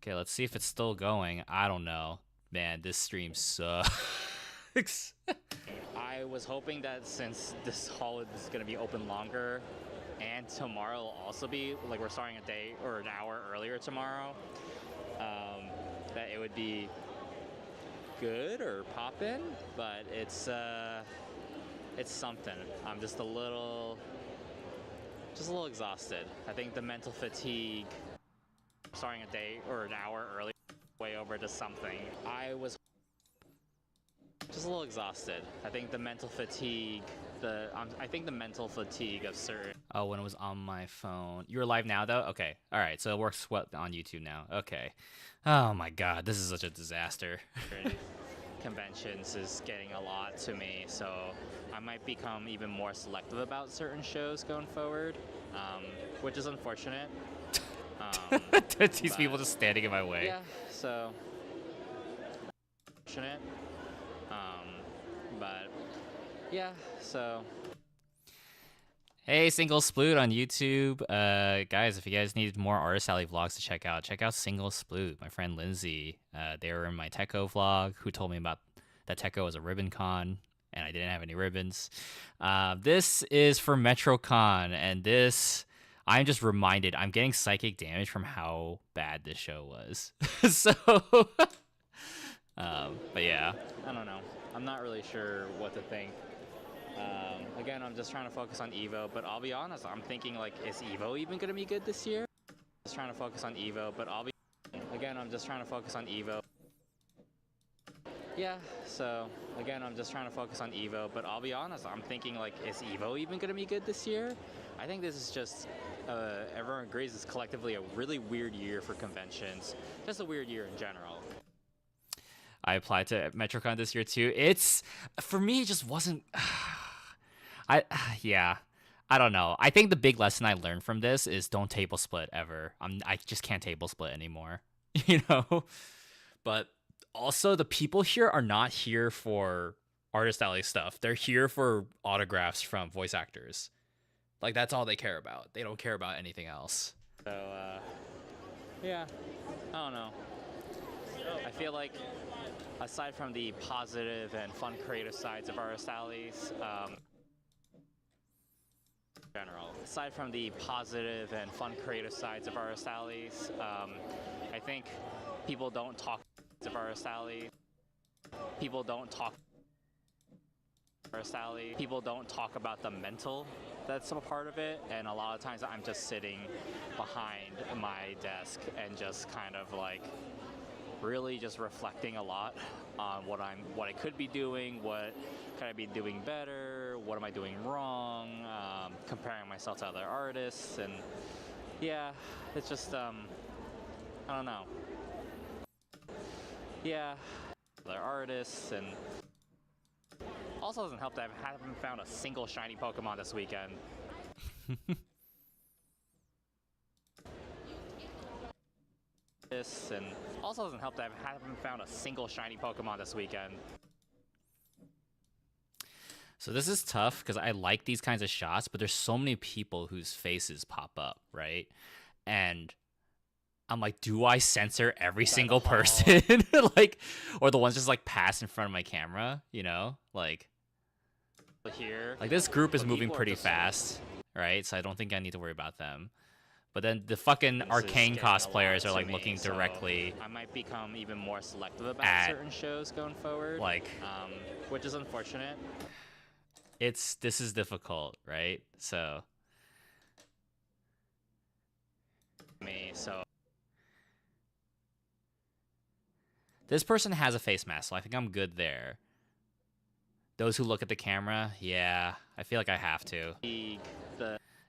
Okay, let's see if it's still going. I don't know. Man, this stream sucks. I was hoping that since this hall is going to be open longer and tomorrow will also be, like we're starting a day or an hour earlier tomorrow, that it would be good or poppin', but it's something. I'm just a little exhausted. I think the mental fatigue, starting a day or an hour early, way over to something. I was just a little exhausted. I think the mental fatigue, I think the mental fatigue of certain. Oh, when it was on my phone. You're live now, though? Okay. All right. So it works well on YouTube now. Okay. Oh, my God. This is such a disaster. Conventions is getting a lot to me, so I might become even more selective about certain shows going forward, which is unfortunate. These people just standing in my way. Yeah, so unfortunate. But yeah, so. Hey, Single Sploot on YouTube. Guys, if you guys need more Artist Alley vlogs to check out Single Sploot. My friend Lindsay, they were in my Techo vlog, who told me about that Techo was a ribbon con, and I didn't have any ribbons. This is for MetroCon, and I'm just reminded, I'm getting psychic damage from how bad this show was. So, but yeah. I don't know. I'm not really sure what to think. Again, I'm just trying to focus on Evo, but I'll be honest, I'm thinking, like, is Evo even going to be good this year? Just trying to focus on Evo, but again, I'm just trying to focus on Evo. Yeah, so, again, I'm just trying to focus on Evo, but I'll be honest, I'm thinking, like, is Evo even going to be good this year? I think this is just, everyone agrees it's collectively a really weird year for conventions. Just a weird year in general. I applied to MetroCon this year too. For me, it just wasn't. Yeah, I don't know. I think the big lesson I learned from this is don't table split ever. I just can't table split anymore, you know. But also, the people here are not here for Artist Alley stuff. They're here for autographs from voice actors. Like, that's all they care about. They don't care about anything else. So, yeah, I don't know. I feel like, aside from the positive and fun creative sides of Artist Alleys, aside from the positive and fun creative sides of Artist Alleys, I think people don't talk of Artist Alley. People don't talk Artist Alley. People don't talk about the mental that's a part of it, and a lot of times I'm just sitting behind my desk and just kind of like really just reflecting a lot on what I could be doing, what could I be doing better, what am I doing wrong, comparing myself to other artists, and yeah, it's just I don't know. Yeah, other artists, and also doesn't help that I haven't found a single shiny Pokemon this weekend. And also doesn't help that I haven't found a single shiny Pokemon this weekend. So this is tough because I like these kinds of shots, but there's so many people whose faces pop up, right? And I'm like, do I censor every single person? Like, or the ones just like pass in front of my camera, you know? Like this group is moving pretty fast, right? So I don't think I need to worry about them. But then the fucking Arcane cosplayers are like looking directly. I might become even more selective about certain shows going forward. Like, which is unfortunate. This is difficult, right? So this person has a face mask, so I think I'm good there. Those who look at the camera, yeah, I feel like I have to.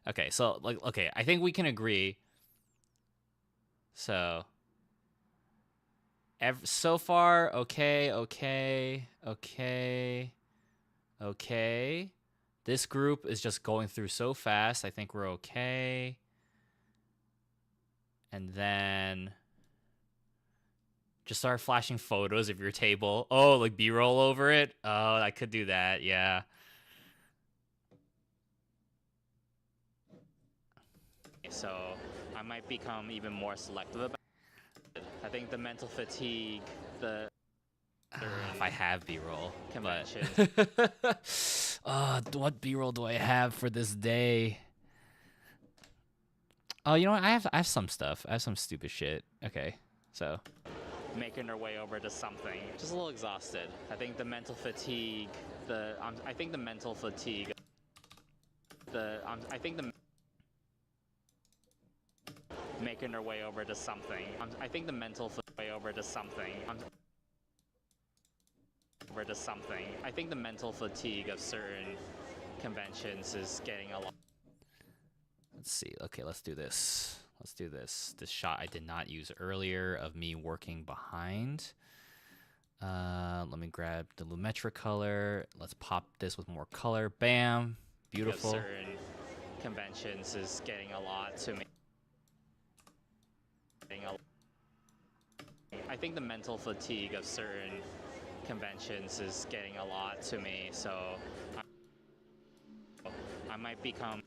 Okay, so I think we can agree. So so far, okay. This group is just going through so fast. I think we're okay. And then just start flashing photos of your table. Oh, like B-roll over it? Oh, I could do that, yeah. So I might become even more selective about it. I think the mental fatigue, the If I have B-roll, convention. but what B-roll do I have for this day? Oh, you know what? I have some stuff. I have some stupid shit. Okay, so Making their way over to something. Just a little exhausted. I think the mental fatigue, I think the mental fatigue, I think the making their way over to something. I think the mental way over to something. Over to something. I think the mental fatigue of certain conventions is getting a lot. let's see. Okay, let's do this. Let's do this. This shot I did not use earlier of me working behind. Let me grab the Lumetra color. Let's pop this with more color. Bam. Beautiful. Certain conventions is getting a lot to me. I think the mental fatigue of certain conventions is getting a lot to me, so I might become.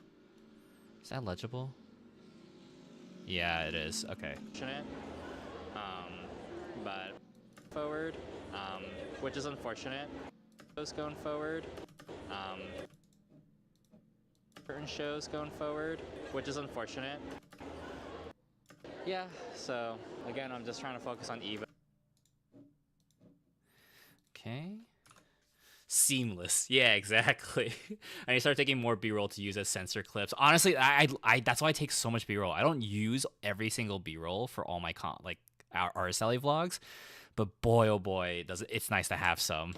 Is that legible? Yeah, it is. Okay. Fortunate, but forward, which is unfortunate. Shows going forward, certain shows going forward, which is unfortunate. Yeah, so again, I'm just trying to focus on Evo. Okay. Seamless. Yeah, exactly. And I start taking more B-roll to use as sensor clips. Honestly, I that's why I take so much B-roll. I don't use every single B-roll for all my our RSLE vlogs, but boy oh boy, it's nice to have some.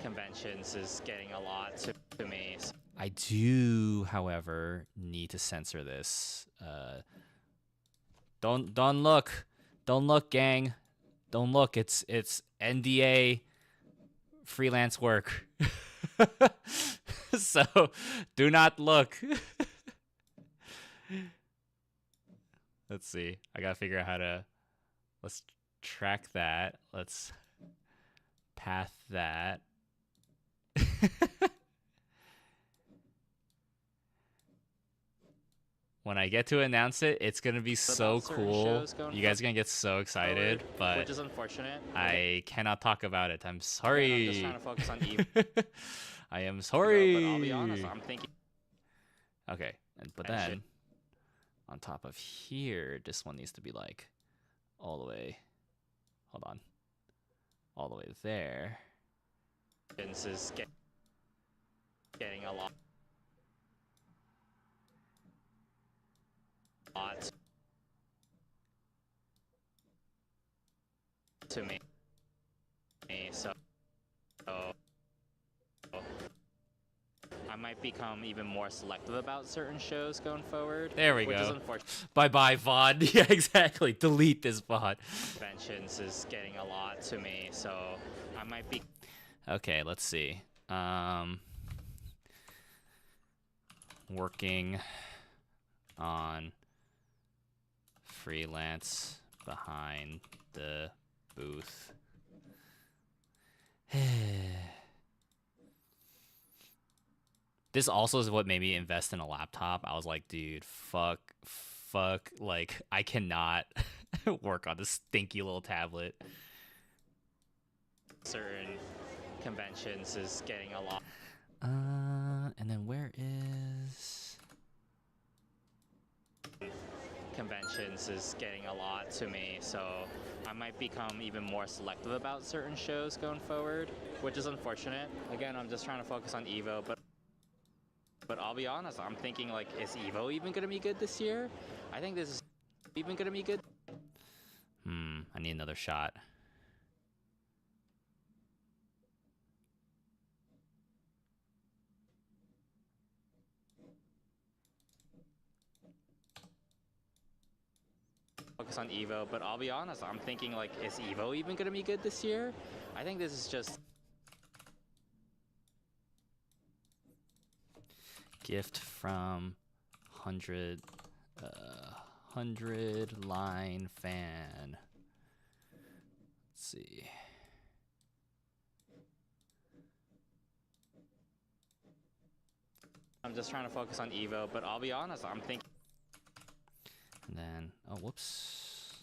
Conventions is getting a lot to me. So. I do, however, need to censor this. Don't look. Don't look, gang. Don't look. It's NDA freelance work. So do not look. Let's see. I gotta figure out how to. Let's track that. Let's path that. When I get to announce it, it's gonna be so cool. You guys are gonna get so excited, but which is unfortunate. I cannot talk about it. I'm sorry. I'm just trying to focus on Evo. I am sorry. But I'll be honest, I'm thinking. Okay, but then on top of here, this one needs to be like all the way. Hold on, all the way there. This is getting a lot. To me, so I might become even more selective about certain shows going forward. There we which go. Is unfortunate. Bye bye VOD. Yeah, exactly. Delete this VOD. Conventions is getting a lot to me, so I might be. Okay, let's see. Working on freelance behind the booth. This also is what made me invest in a laptop. I was like, dude, fuck, like I cannot work on this stinky little tablet. Certain conventions is getting a lot. And then where is conventions is getting a lot to me, so I might become even more selective about certain shows going forward, which is unfortunate. Again, I'm just trying to focus on Evo, but I'll be honest, I'm thinking like, is Evo even gonna be good this year? I think this is even gonna be good. I need another shot. Focus on Evo, but I'll be honest, I'm thinking like, is Evo even gonna be good this year? I think this is just Gift from 100 line fan. Let's see. I'm just trying to focus on Evo, but I'll be honest, I'm thinking. And then, oh, whoops.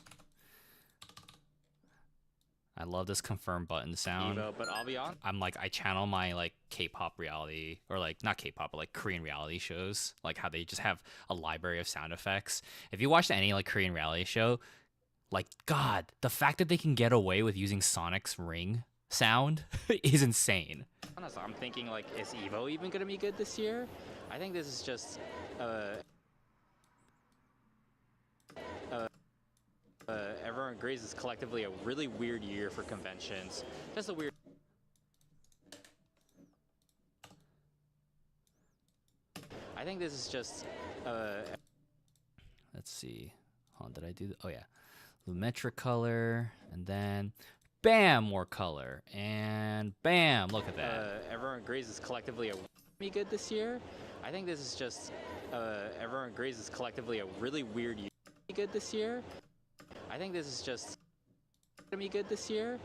I love this confirm button sound. Evo, but I'll be honest. I'm like, I channel my like K-pop reality, or like not K-pop, but like Korean reality shows, like how they just have a library of sound effects. If you watch any like Korean reality show, like God, the fact that they can get away with using Sonic's ring sound is insane. I'm thinking like, is Evo even gonna be good this year? I think this is just everyone agrees it's collectively a really weird year for conventions. Just a weird. I think this is just. Let's see. Hold on, did I do? Oh yeah, Lumetric color, and then bam, more color, and bam, look at that. Everyone agrees it's collectively a be good this year. I think this is just. Everyone agrees it's collectively a really weird year. Be good this year. I think this is just gonna be good this year.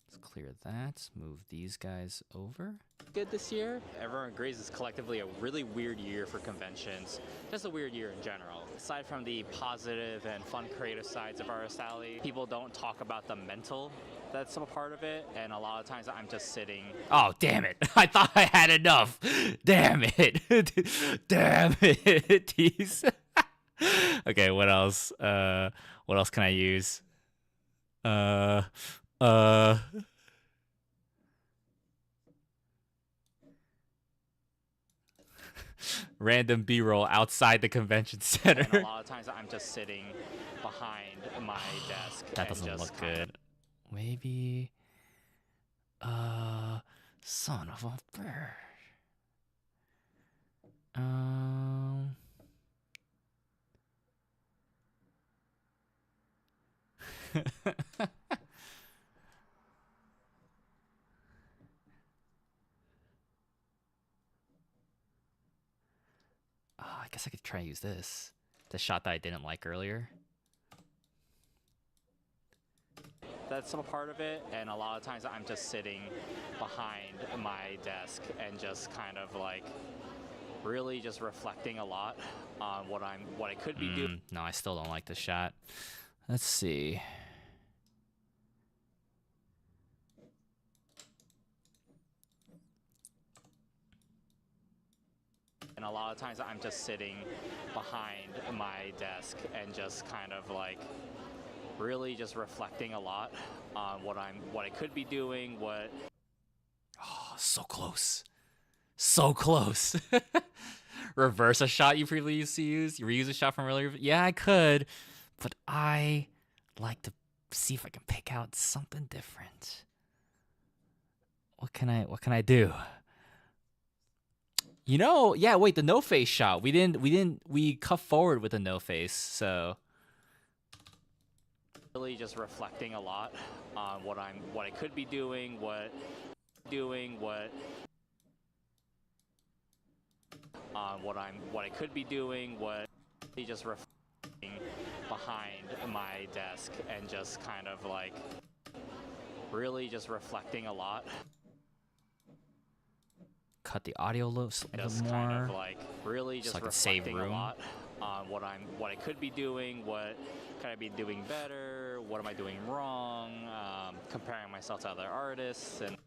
Let's clear that. Move these guys over. Good this year. Everyone agrees it's collectively a really weird year for conventions. Just a weird year in general. Aside from the positive and fun creative sides of Artist Alley, people don't talk about the mental that's a part of it, and a lot of times I'm just sitting. Oh, damn it. I thought I had enough. Damn it. Damn it. Tease. Okay, what else? What else can I use? Random B-roll outside the convention center. And a lot of times I'm just sitting behind my desk. That doesn't look good. Maybe son of a bird. I guess I could try and use this. The shot that I didn't like earlier. That's a part of it, and a lot of times I'm just sitting behind my desk and just kind of like really just reflecting a lot on what I could be doing. No, I still don't like the shot. Let's see. And a lot of times I'm just sitting behind my desk and just kind of like really just reflecting a lot on what I could be doing, what. Oh, so close. So close. Reverse a shot you previously used to use? You reuse a shot from earlier? Yeah, I could. But I like to see if I can pick out something different. What can I do? You know, yeah, wait, the no face shot. We cut forward with the no face, so really just reflecting a lot on what I could be doing, what I could be doing, what just reflecting behind my desk and just kind of like really just reflecting a lot. Cut the audio a little more. Kind of like really just so I can save reflecting room. a lot on what I could be doing, what could I be doing better, what am I doing wrong, comparing myself to other artists, and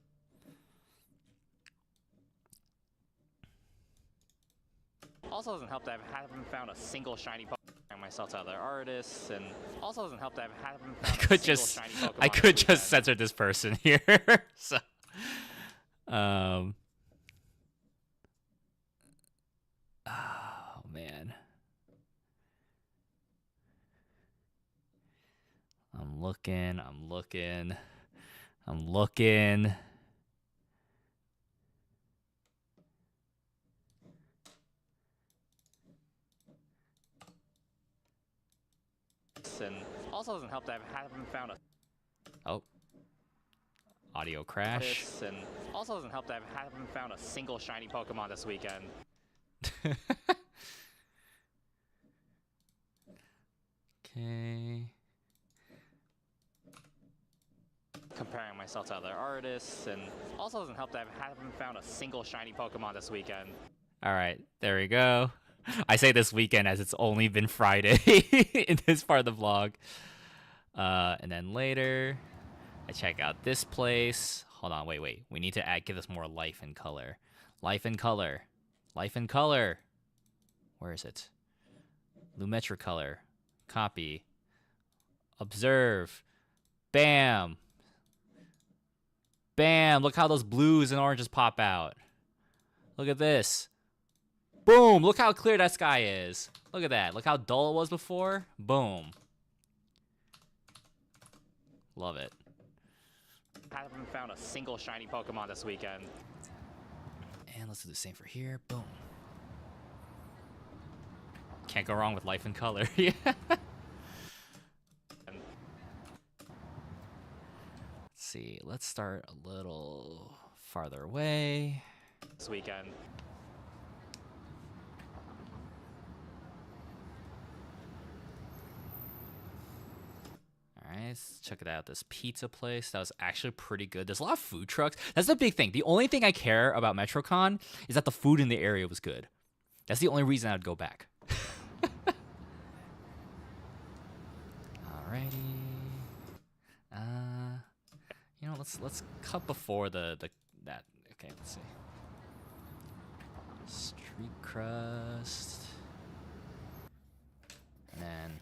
also doesn't help that I haven't found a single shiny Pokemon. Myself to other artists, and also doesn't help that I haven't found a single shiny Pokemon. I could just censor this person here. So, oh man, I'm looking. And also doesn't help that I haven't found a audio crash. And also doesn't help that I haven't found a single shiny Pokemon this weekend. Okay. Comparing myself to other artists, and also doesn't help that I haven't found a single shiny Pokemon this weekend. All right, there we go. I say this weekend as it's only been Friday in this part of the vlog. And then later, I check out this place. Hold on, wait. We need to give this more life and color. Life and color. Life and color. Where is it? Lumetra color. Copy. Observe. Bam. Bam. Look how those blues and oranges pop out. Look at this. Boom. Look how clear that sky is. Look at that. Look how dull it was before. Boom. Love it. Haven't found a single shiny Pokemon this weekend. And let's do the same for here. Boom. Can't go wrong with life and color. Yeah. Let's see. Let's start a little farther away. This weekend. Alright, let's check it out. This pizza place. That was actually pretty good. There's a lot of food trucks. That's the big thing. The only thing I care about MetroCon is that the food in the area was good. That's the only reason I'd go back. Alrighty. You know, let's cut before that. Okay, let's see. Street crust. And then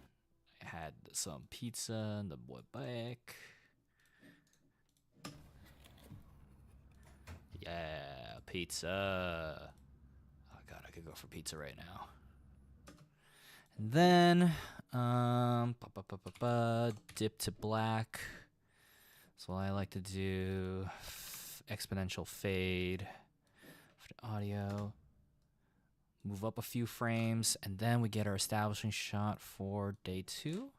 I had some pizza and the boy bike. Yeah, pizza. Oh god, I could go for pizza right now. And then dip to black. That's what I like to do. Exponential fade for the audio. Move up a few frames, and then we get our establishing shot for day 2.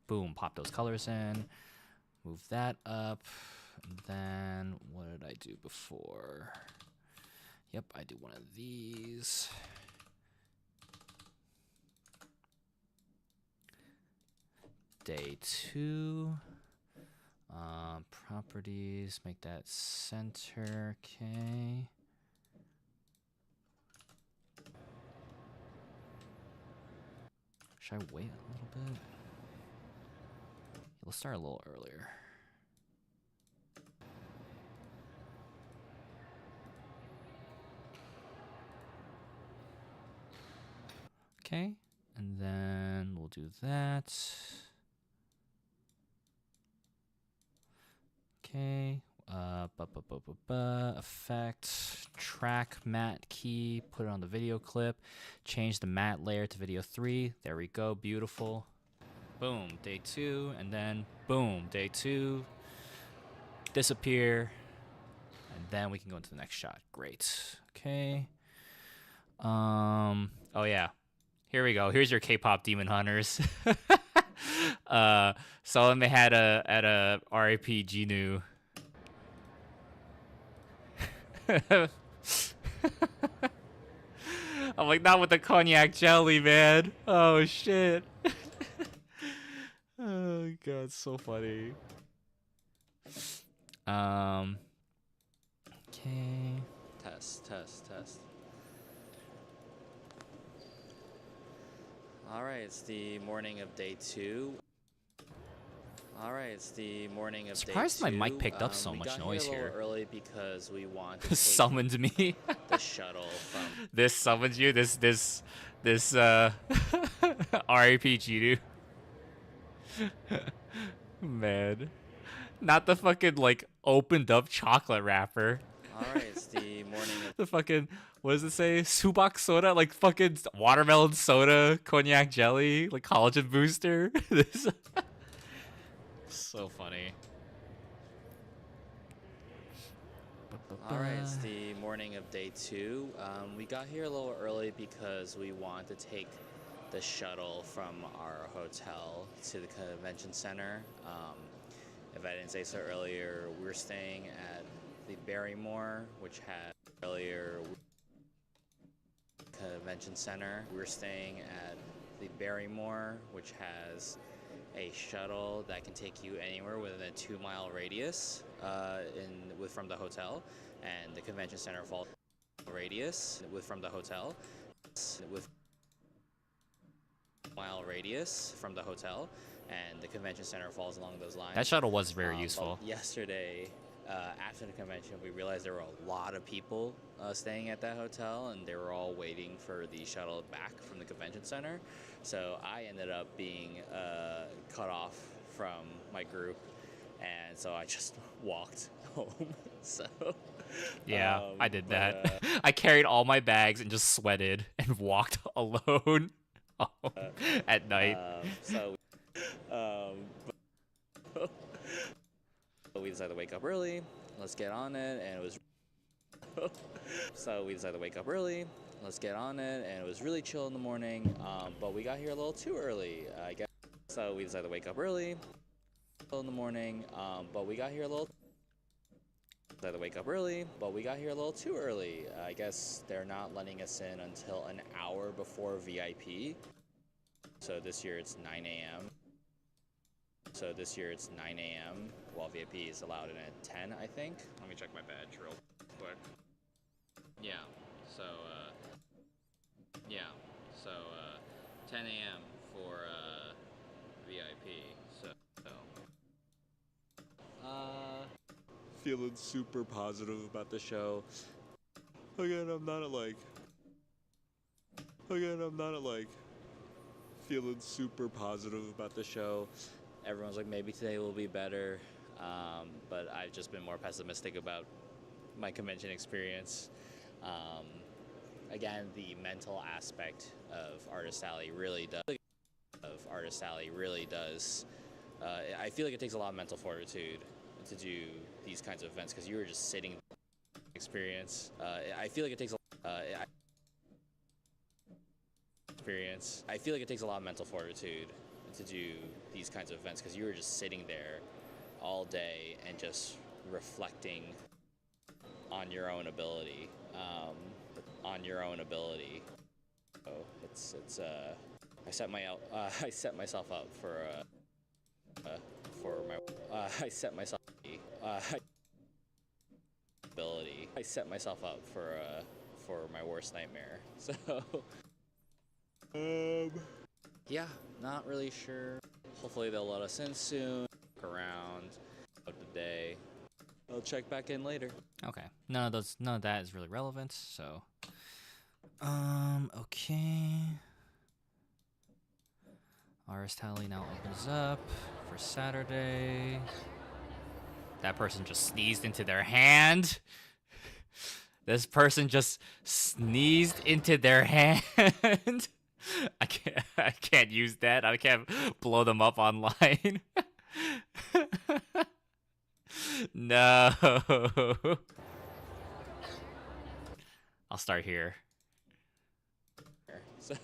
Boom, pop those colors in. Move that up. And then what did I do before? Yep, I do one of these. Day 2. Properties, make that center, okay. Should I wait a little bit? Let's start a little earlier. Okay, and then we'll do that. Okay, effect, track matte key, put it on the video clip, change the matte layer to video 3. There we go, beautiful. Boom, day 2, and then boom, day 2. Disappear, and then we can go into the next shot. Great. Okay. Oh yeah. Here we go. Here's your K-pop Demon Hunters. Someone they had at a RIP Genu. I'm like, not with the cognac jelly, man. Oh shit. Oh god, it's so funny. Okay. Test. Alright, it's the morning of day 2. Surprised my mic picked up so much noise here. We got here a little early because we want to take Summoned me. the shuttle from... This summons you. This RPG, dude. Man, not the fucking like opened up chocolate wrapper. Alright, it's the morning of... The fucking, what does it say? Subak soda, like fucking watermelon soda, cognac jelly, like collagen booster. This so funny. Alright, it's the morning of day 2. We got here a little early because we want to take the shuttle from our hotel to the convention center. If I didn't say so earlier, we're staying at the Barrymore, which had convention center. We're staying at the Barrymore, which has a shuttle that can take you anywhere within a 2-mile radius from the hotel, and the convention center falls radius from the hotel. mile radius from the hotel, and the convention center falls along those lines. That shuttle was very But useful. yesterday, after the convention, we realized there were a lot of people staying at that hotel, and they were all waiting for the shuttle back from the convention center. So I ended up being cut off from my group, and so I just walked home. So Yeah, I did but, that. I carried all my bags and just sweated and walked alone home at night. so but we decided to wake up early. Let's get on it, and it was. So we decided to wake up early. Let's get on it, and it was really chill in the morning. But we got here a little too early, I guess. So we decided to wake up early in the morning. But we got here a little. Decided to wake up early, but we got here a little too early. I guess they're not letting us in until an hour before VIP. So this year it's 9 a.m. So this year it's 9 a.m. while VIP is allowed in at 10, I think. Let me check my badge real quick. Yeah. So 10 a.m. for VIP. So feeling super positive about the show. Again, I'm not like feeling super positive about the show. Everyone's like, maybe today will be better, but I've just been more pessimistic about my convention experience. Again, the mental aspect of Artist Alley really does. I feel like it takes a lot of mental fortitude to do these kinds of events because you were just sitting. Experience. I feel like it takes a lot of mental fortitude to do these kinds of events because you were just sitting there all day and just reflecting on your own ability. So it's I set myself up for my worst nightmare. So yeah, not really sure. Hopefully they'll let us in soon. Look around today. I'll check back in later. Okay. None of that is really relevant, so okay. Artist Alley now opens up for Saturday. That person just sneezed into their hand. This person just sneezed into their hand. I can't use that. I can't blow them up online. No. I'll start here. So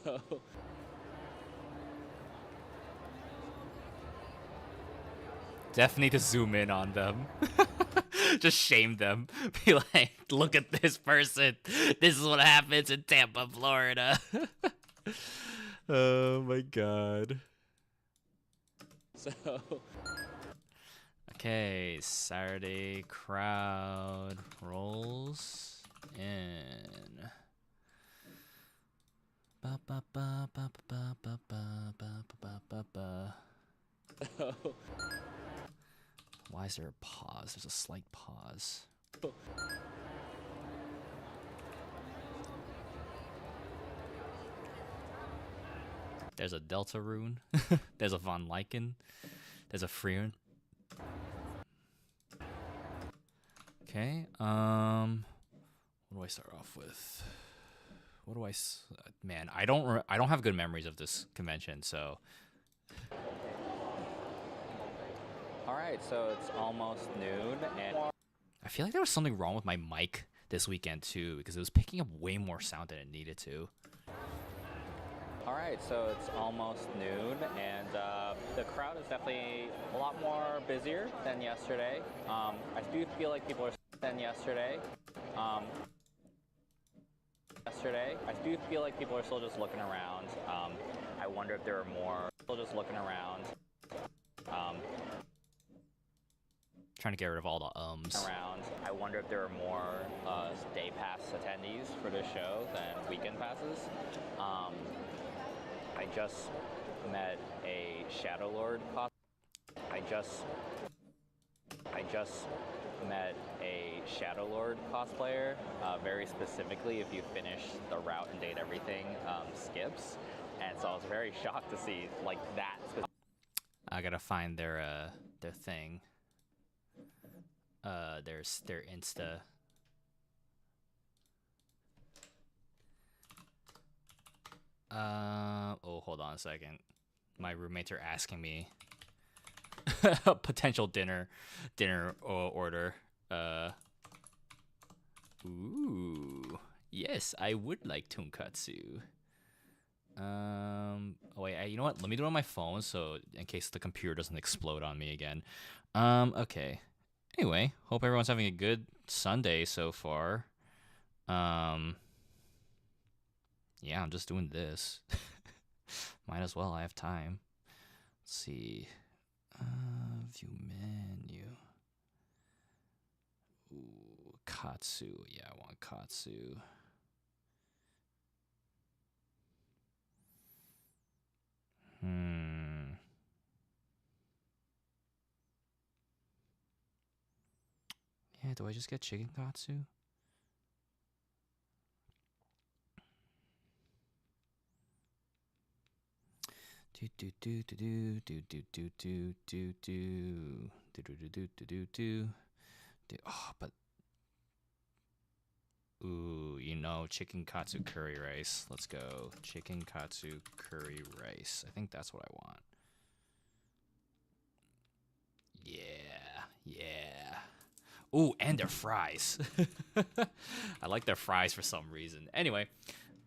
Definitely need to zoom in on them. Just shame them. Be like, look at this person. This is what happens in Tampa, Florida. Oh my god. So Okay, Saturday crowd rolls in. Ba ba ba ba ba ba ba ba ba ba ba. Why is there a pause? There's a slight pause. There's a Delta rune. There's a Von Lycan. There's a Freon. Okay. What do I start off with? What do I? Man, I don't have good memories of this convention, so. All right, so it's almost noon, and I feel like there was something wrong with my mic this weekend too, because it was picking up way more sound than it needed to. all right, so it's almost noon, and the crowd is definitely a lot more busier than yesterday. I do feel like people are than yesterday. I do feel like people are still just looking around. I wonder if there are more still just looking around. Trying to get rid of all the ums. I wonder if there are more day pass attendees for this show than weekend passes. I just met a Shadow Lord cosplayer. I just met a Shadow Lord cosplayer. Very specifically, if you finish the route and date everything, skips. And so I was very shocked to see like that. I gotta find their thing. Their Insta. Oh, hold on a second. My roommates are asking me a potential dinner order. Ooh, yes, I would like tonkatsu. Oh wait, you know what? Let me do it on my phone, so in case the computer doesn't explode on me again. Okay. Anyway, hope everyone's having a good Sunday so far. Yeah, I'm just doing this. Might as well. I have time. Let's see. View menu. Ooh, katsu. Yeah, I want katsu. Yeah, do I just get chicken katsu? Oh, but ooh, you know, chicken katsu curry rice. Let's go. Chicken katsu curry rice. I think that's what I want. Yeah. Ooh, and their fries. I like their fries for some reason. Anyway,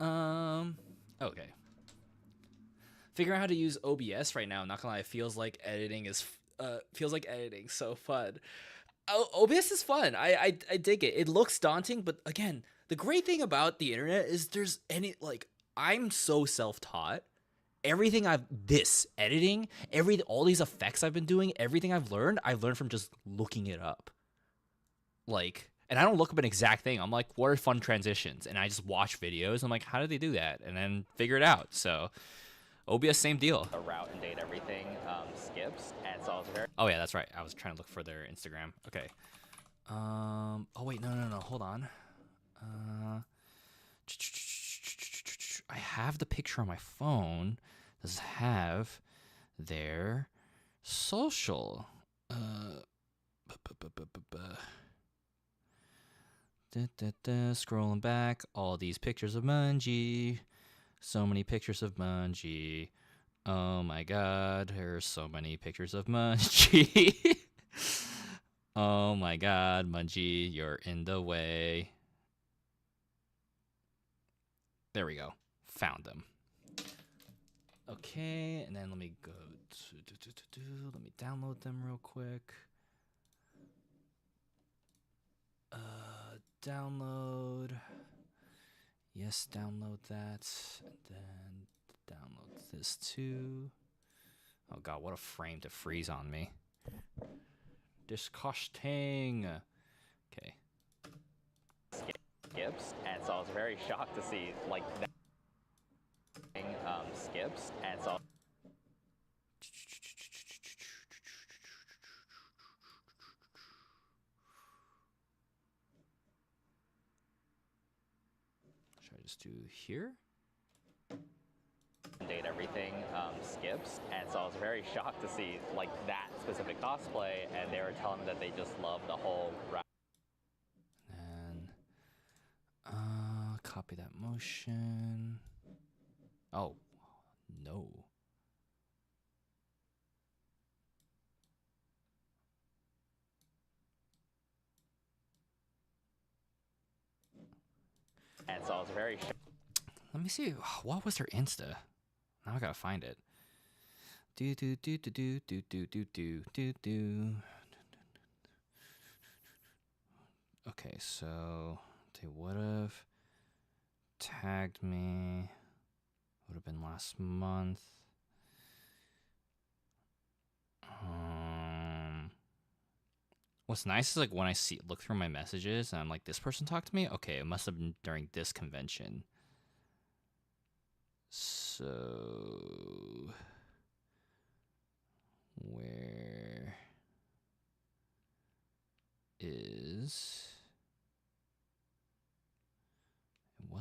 okay. Figuring out how to use OBS right now. Not gonna lie, it feels like editing so fun. OBS is fun. I dig it. It looks daunting, but again, the great thing about the internet is I'm so self-taught. Everything editing, all these effects I've been doing, everything I've learned from just looking it up. And I don't look up an exact thing. I'm like, what are fun transitions? And I just watch videos. I'm like, how did they do that? And then figure it out. So OBS, same deal. The route and date everything skips, and so I was very. Oh yeah, that's right. I was trying to look for their Instagram. Okay. Oh wait, no. Hold on. I have the picture on my phone. Does it have their social? Scrolling back, all these pictures of Mungie. So many pictures of Mungie. Oh my god, there's so many pictures of Mungie. Oh my god, Mungie, you're in the way. There we go. Found them. Okay, and then let me go to let me download them real quick. Download. Yes, download that. And then download this too. Oh god, what a frame to freeze on me. Disgusting. Okay. Skips, and so I was very shocked to see like that skips, and so. Should I just do here? Date everything skips, and so I was very shocked to see like that specific cosplay, and they were telling me that they just love the whole route. And copy that motion. Oh no. And so I was very shocked. Let me see. What was her Insta? Now I gotta find it. Do. Okay, so they would have tagged me. Would have been last month. What's nice is like when I look through my messages and I'm like, this person talked to me? Okay, it must have been during this convention. So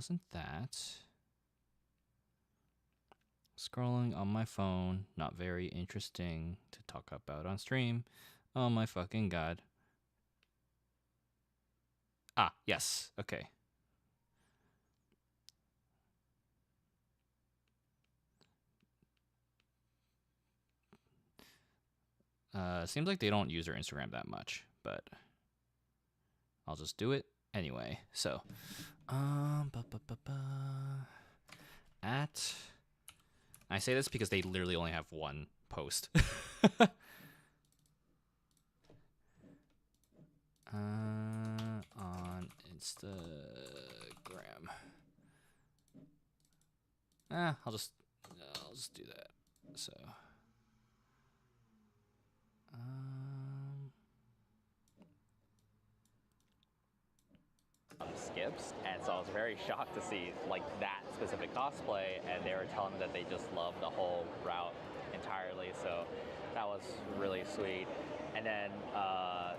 wasn't that. Scrolling on my phone, not very interesting to talk about on stream. Oh my fucking god. Ah, yes, okay. Seems like they don't use their Instagram that much, but I'll just do it anyway. So, at. I say this because they literally only have one post. On Instagram. I'll just do that. So. Skips, and so I was very shocked to see like that specific cosplay, and they were telling me that they just love the whole route entirely, so that was really sweet. And then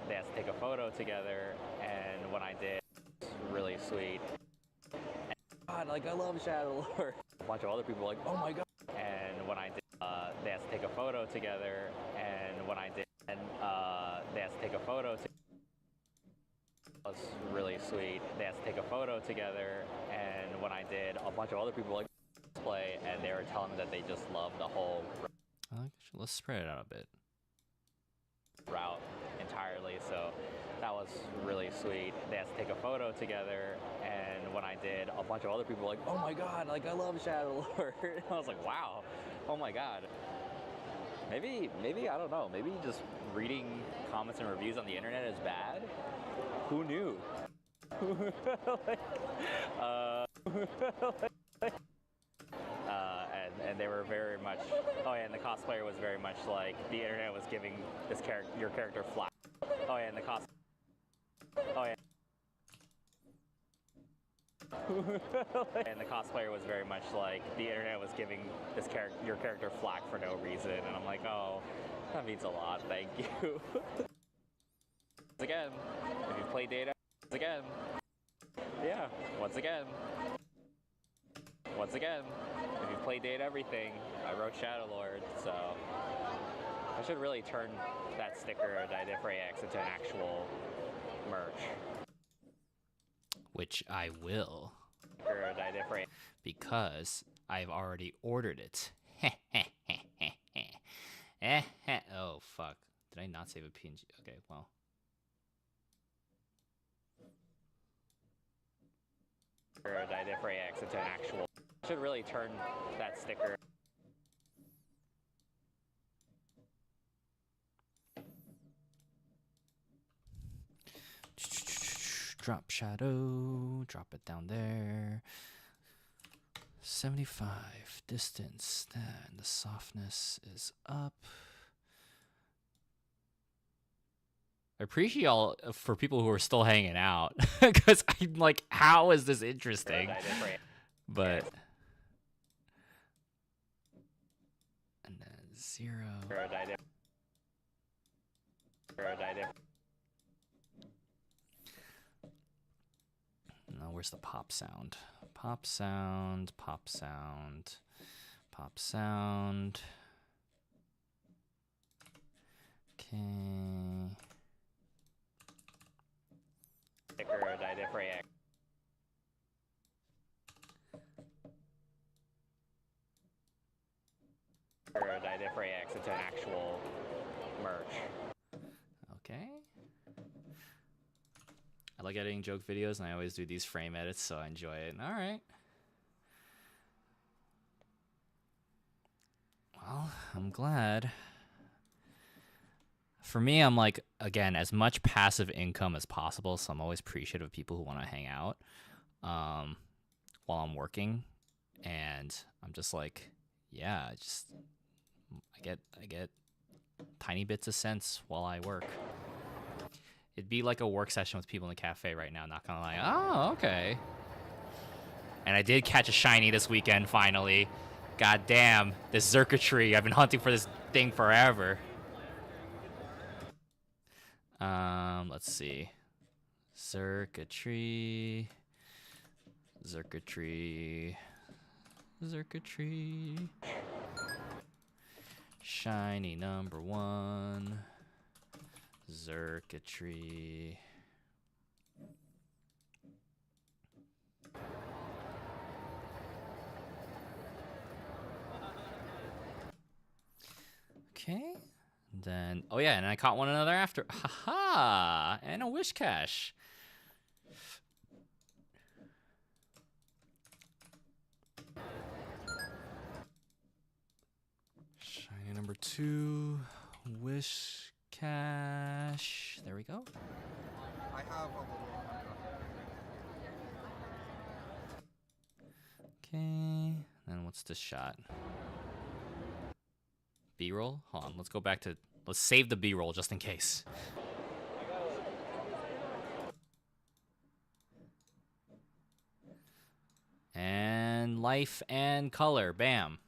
they had to take a photo together, and when I did, it was really sweet. And, God, like I love Shadow Lord. A bunch of other people were like, oh my god. And when I did, they had to take a photo together, and when I did, and they had to take a photo together. Was really sweet. They had to take a photo together, and when I did, a bunch of other people were like play, and they were telling me that they just love the whole Let's spread it out a bit. Route entirely, so that was really sweet. They had to take a photo together, and when I did, a bunch of other people were like, oh my god, like I love Shadow Lord. I was like, wow, oh my god. Maybe I don't know, maybe just reading comments and reviews on the internet is bad. Who knew? And they were very much. Oh yeah, and the cosplayer was very much like the internet was giving this your character flack. Oh yeah, and the cos. Oh yeah. And the cosplayer was very much like the internet was giving your character flack for no reason, and I'm like, oh, that means a lot. Thank you. Again, if you play data, again, yeah, once again, if you play data everything, I wrote Shadow Lord, so I should really turn that sticker Didifrax into an actual merch. Which I will. Sticker Didifrax. Because I've already ordered it. Oh, fuck. Did I not save a PNG? Okay, well. Didifrax into an actual. Should really turn that sticker. Drop shadow. Drop it down there. 75 distance. Then the softness is up. I appreciate y'all for people who are still hanging out, because I'm like, how is this interesting? But and then 0. No, where's the pop sound? Pop sound, pop sound, pop sound. Okay. Sticker Didifrax. Didifrax into an actual merch. Okay. I like editing joke videos, and I always do these frame edits, so I enjoy it. All right. Well, I'm glad. For me, I'm like, again, as much passive income as possible, so I'm always appreciative of people who want to hang out while I'm working, and I'm just like, yeah, I get tiny bits of sense while I work. It'd be like a work session with people in the cafe right now, not gonna lie. Oh, okay. And I did catch a shiny this weekend, finally. God damn, this Zerka-tree. I've been hunting for this thing forever. Let's see. Zerka-tree. Circuitry. Circuitry. Shiny number 1. Circuitry. Okay. Then, oh yeah, and I caught one another after. Haha! And a wish cache. Shiny number 2. Wish cache. There we go. I have a little. Okay. Then what's this shot? B-roll? Hold on, let's go back to... Let's save the B-roll just in case. And life and color. Bam.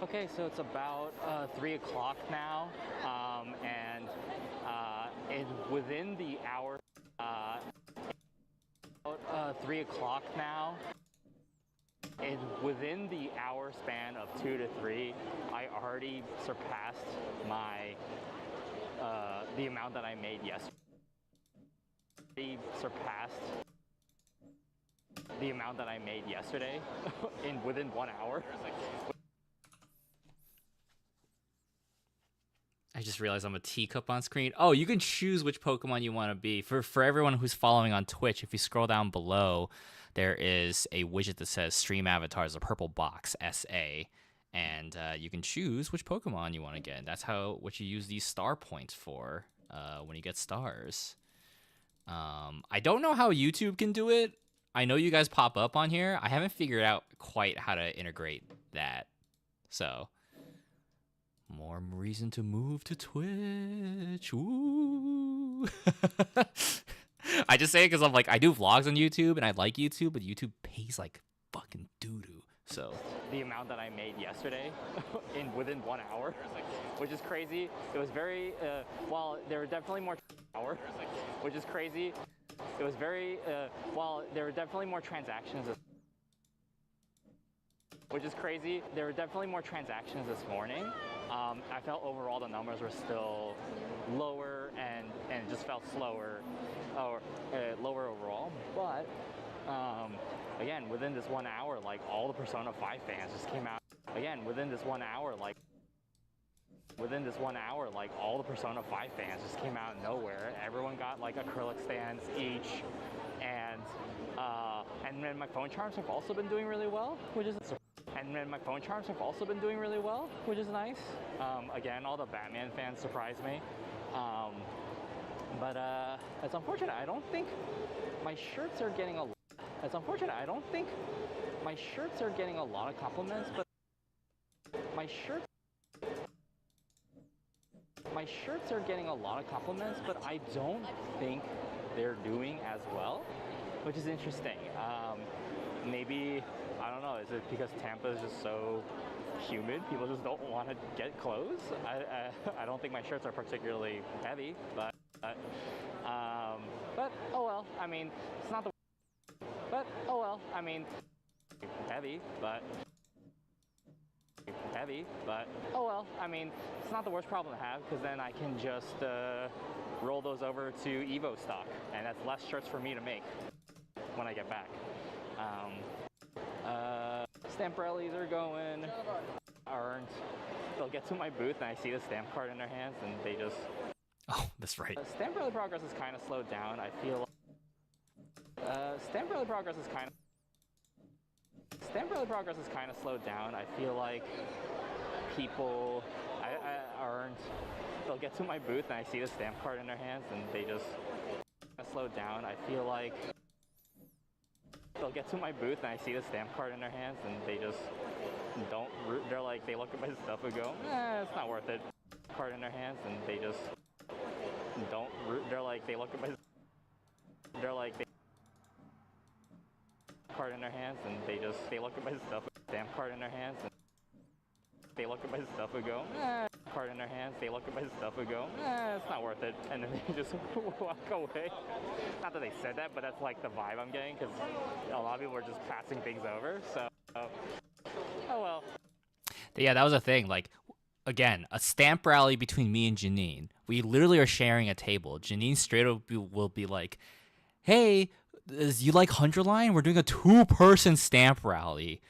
Okay, so it's about 3 o'clock now, and within the hour, about 3 o'clock now, and within the hour span of 2 to 3, I already surpassed my the amount that I made yesterday. Surpassed the amount that I made yesterday within 1 hour. I just realized I'm a teacup on screen. Oh, you can choose which Pokemon you want to be. For everyone who's following on Twitch, if you scroll down below, there is a widget that says Stream Avatars, a purple box, SA. And you can choose which Pokemon you want to get. That's what you use these star points for when you get stars. I don't know how YouTube can do it. I know you guys pop up on here. I haven't figured out quite how to integrate that. So... more reason to move to Twitch. Woo. I just say it because I'm like, I do vlogs on YouTube and I like YouTube, but YouTube pays like fucking doo-doo. So the amount that I made yesterday within 1 hour, which is crazy. It was very, while there were definitely more which is crazy. It was very, while there were definitely more transactions, which is crazy. There were definitely more transactions this morning. I felt overall the numbers were still lower and it just felt slower or lower overall. But again, within this 1 hour, like all the Persona 5 fans just came out. Again, within this 1 hour, like all the Persona 5 fans just came out of nowhere. Everyone got like acrylic stands each, and then my phone charms have also been doing really well, which is. And then my phone charms have also been doing really well, which is nice. Again, all the Batman fans surprised me. But it's unfortunate. I don't think my shirts are getting a. It's unfortunate. I don't think my shirts are getting a lot of compliments, but my shirts are getting a lot of compliments, but I don't think they're doing as well, which is interesting. Maybe. I don't know, is it because Tampa is just so humid? People just don't want to get clothes? I don't think my shirts are particularly heavy, but oh well, I mean, it's not the, but oh well, I mean, heavy, but oh well, I mean, it's not the worst problem to have, because then I can just roll those over to Evo stock, and that's less shirts for me to make when I get back. Stamp rallies are going. Aren't. They'll get to my booth and I see the stamp card in their hands and they just. Oh, that's right. Stamp rally progress is kind of slowed down. I feel. Stamp rally progress is kind of slowed down. I feel like people aren't. They'll get to my booth and I see the stamp card in their hands and they just. Slowed down. I feel like. They'll get to my booth and I see the stamp card in their hands and they just don't, they're like, they look at my stuff and go, it's not worth it. Card in their hands and they just don't, they're like, they look at my, card in their hands and they look at my stuff, stamp card in their hands and they look at my stuff and go, card in their hands, they look at my stuff and go, it's not worth it, and then they just walk away. Not that they said that, but that's like the vibe I'm getting, because a lot of people are just passing things over, so, oh well. Yeah, that was a thing. Like, again, a stamp rally between me and Janine. We literally are sharing a table. Janine straight up will be like, hey, you like Hunterline? We're doing a 2-person stamp rally.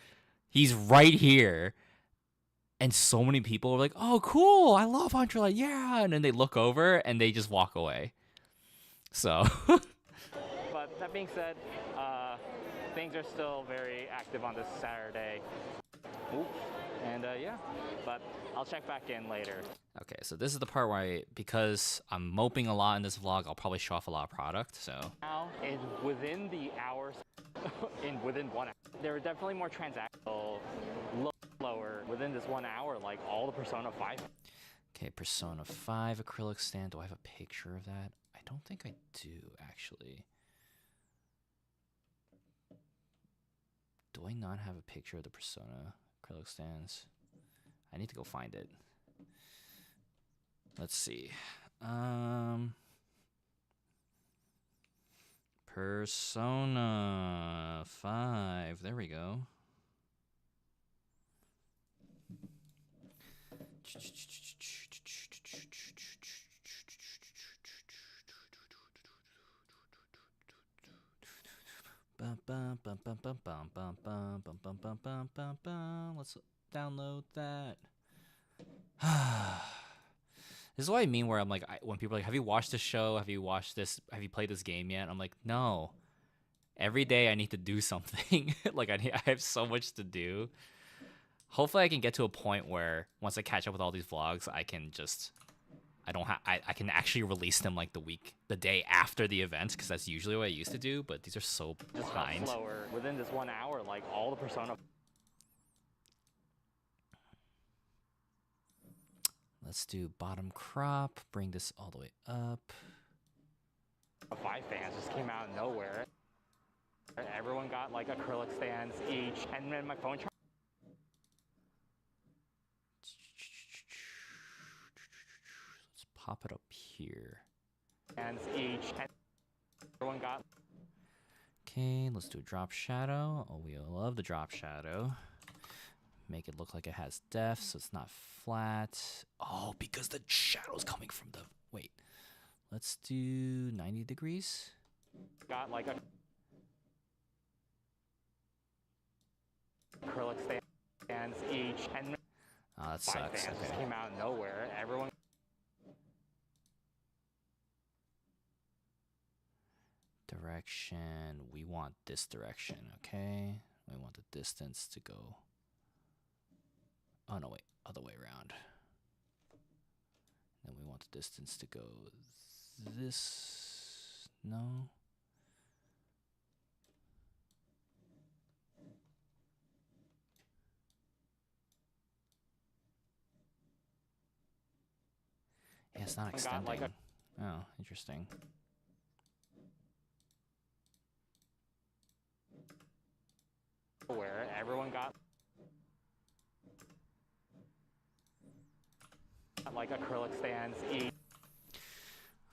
He's right here. And so many people are like, oh, cool. I love Hunterline. Yeah. And then they look over and they just walk away. So. But that being said, things are still very active on this Saturday. Ooh. And yeah, but I'll check back in later. Okay, so this is the part where because I'm moping a lot in this vlog, I'll probably show off a lot of product, so. Now, within the hours, within 1 hour, there are definitely more transactional, lower, within this 1 hour, like all the Persona 5. Okay, Persona 5 acrylic stand. Do I have a picture of that? I don't think I do, actually. Do I not have a picture of the Persona acrylic stands? I need to go find it. Let's see. Persona 5. There we go. Let's download that. This is what I mean where I'm like, when people are like, have you watched this show? Have you watched this? Have you played this game yet? I'm like, no. Every day I need to do something. Like I have so much to do. Hopefully I can get to a point where once I catch up with all these vlogs, I can just, I can actually release them like the day after the event, because that's usually what I used to do, but these are so behind. Slower within this 1 hour, like all the Persona. Let's do bottom crop, bring this all the way up. 5 fans just came out of nowhere. Everyone got like acrylic stands each, and then my phone charger. Let's pop it up here. Stands each, and everyone got. Okay, let's do a drop shadow. Oh, we love the drop shadow. Make it look like it has depth, so it's not flat. Oh, because the shadow's coming from the... Wait. Let's do 90 degrees. Got like a acrylic stands each, and Oh, that 5 sucks. fans just Okay. came out of nowhere. Everyone. Direction. We want this direction, okay? We want the distance to go... Oh, no, wait. Other way around. Then we want the distance to go this... No? Yeah, it's not Got like extending. Oh, interesting. Where everyone got like acrylic stands each.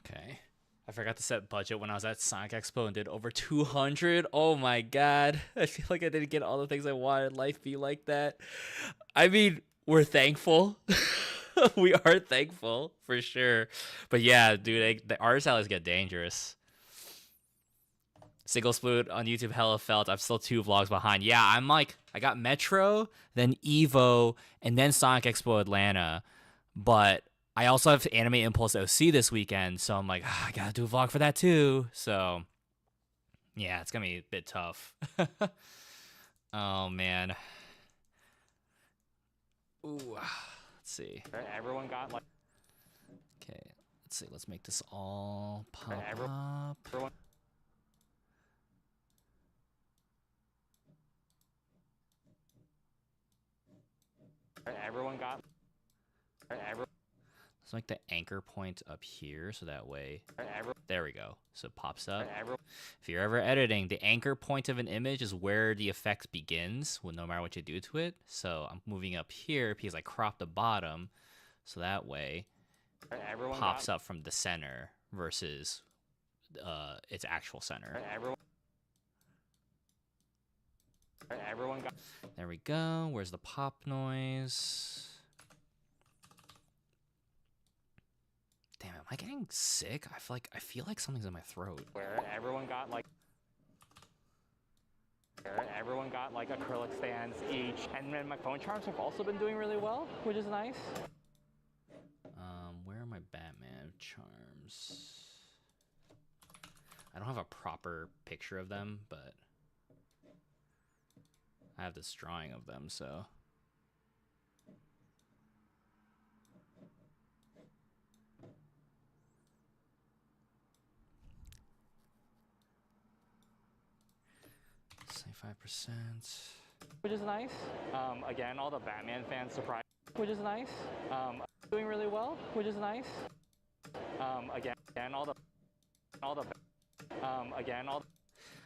Okay. I forgot to set budget when I was at Sonic Expo and did over 200. Oh my god. I feel like I didn't get all the things I wanted. Life be like that. I mean, we're thankful. We are thankful for sure. But yeah, dude, the artist alleys get dangerous. Single Sploot on YouTube hella felt. I'm still 2 vlogs behind. Yeah, I'm like, I got Metro, then Evo, and then Sonic Expo Atlanta. But I also have Anime Impulse OC this weekend, so I'm like, I gotta do a vlog for that too. So, yeah, it's gonna be a bit tough. Oh, man. Ooh, let's see. Everyone got like. Okay, let's see. Let's make this all pop up. Everyone. Everyone got. Let's make the anchor point up here, so that way... There we go. So it pops up. If you're ever editing, the anchor point of an image is where the effect begins, no matter what you do to it. So I'm moving up here because I cropped the bottom. So that way, Everyone pops up from the center versus its actual center. Everyone got. There we go. Where's the pop noise? Damn, am I getting sick? I feel like something's in my throat. Where everyone got like. Everyone got like acrylic stands each, and then my phone charms have also been doing really well, which is nice. Where are my Batman charms? I don't have a proper picture of them, but I have this drawing of them, so. Say 5%. Which is nice. Again, all the Batman fans surprised, which is nice. Doing really well, which is nice. Again, all the.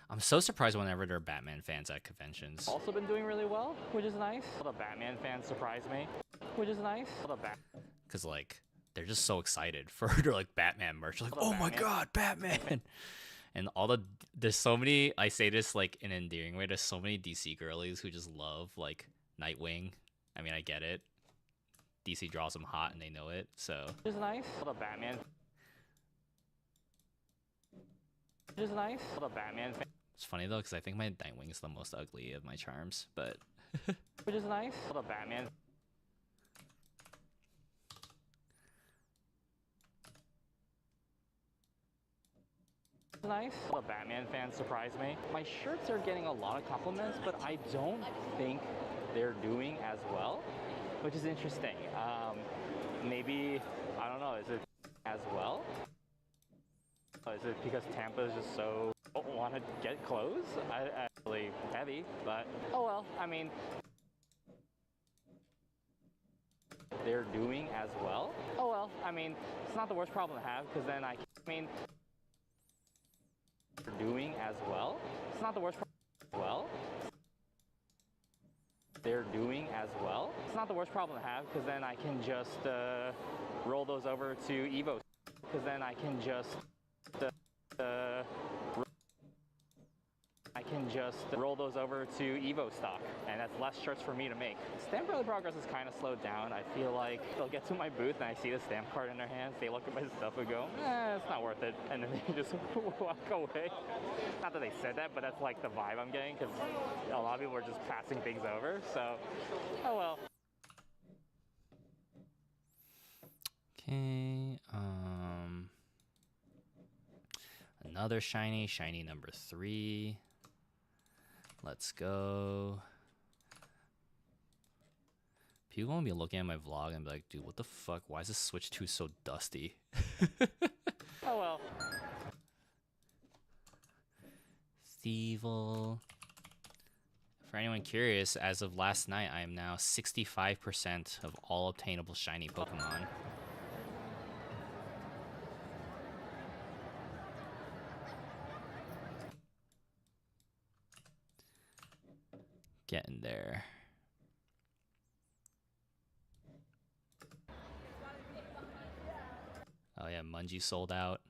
I'm so surprised whenever there are Batman fans at conventions. Also been doing really well, which is nice. All the Batman fans surprise me, which is nice. Because, like, they're just so excited for their, like, Batman merch. Like, oh my god, Batman! And there's so many, I say this, like, in an endearing way, there's so many DC girlies who just love, like, Nightwing. I mean, I get it. DC draws them hot and they know it, so. Which is nice. All the Batman. Which is nice. All the Batman. It's funny though, because I think my Nightwing is the most ugly of my charms, but. Which is nice. All the Batman. Nice. All the Batman fans surprise me. My shirts are getting a lot of compliments, but I don't think they're doing as well, which is interesting. Maybe, I don't know, is it as well? Is it because Tampa is just so want to get clothes? I really heavy, but oh well. I mean, they're doing as well. Oh well. I mean, it's not the worst problem to have because then I mean, they're doing as well. It's not the worst problem as well. They're doing as well. It's not the worst problem to have because then I can just roll those over to Evo. Because then I can just roll those over to Evo stock, and that's less shirts for me to make. Stamp early progress is kind of slowed down. I feel like they'll get to my booth and I see the stamp card in their hands. They look at my stuff and go, it's not worth it, and then they just walk away. Not that they said that, but that's like the vibe I'm getting because a lot of people are just passing things over. So, oh well. Okay. Another shiny number 3. Let's go. People gonna be looking at my vlog and be like, dude, what the fuck? Why is this Switch 2 so dusty? Oh well. Stevel. For anyone curious, as of last night, I am now 65% of all obtainable shiny Pokemon. Getting there. Oh yeah, Mungie sold out.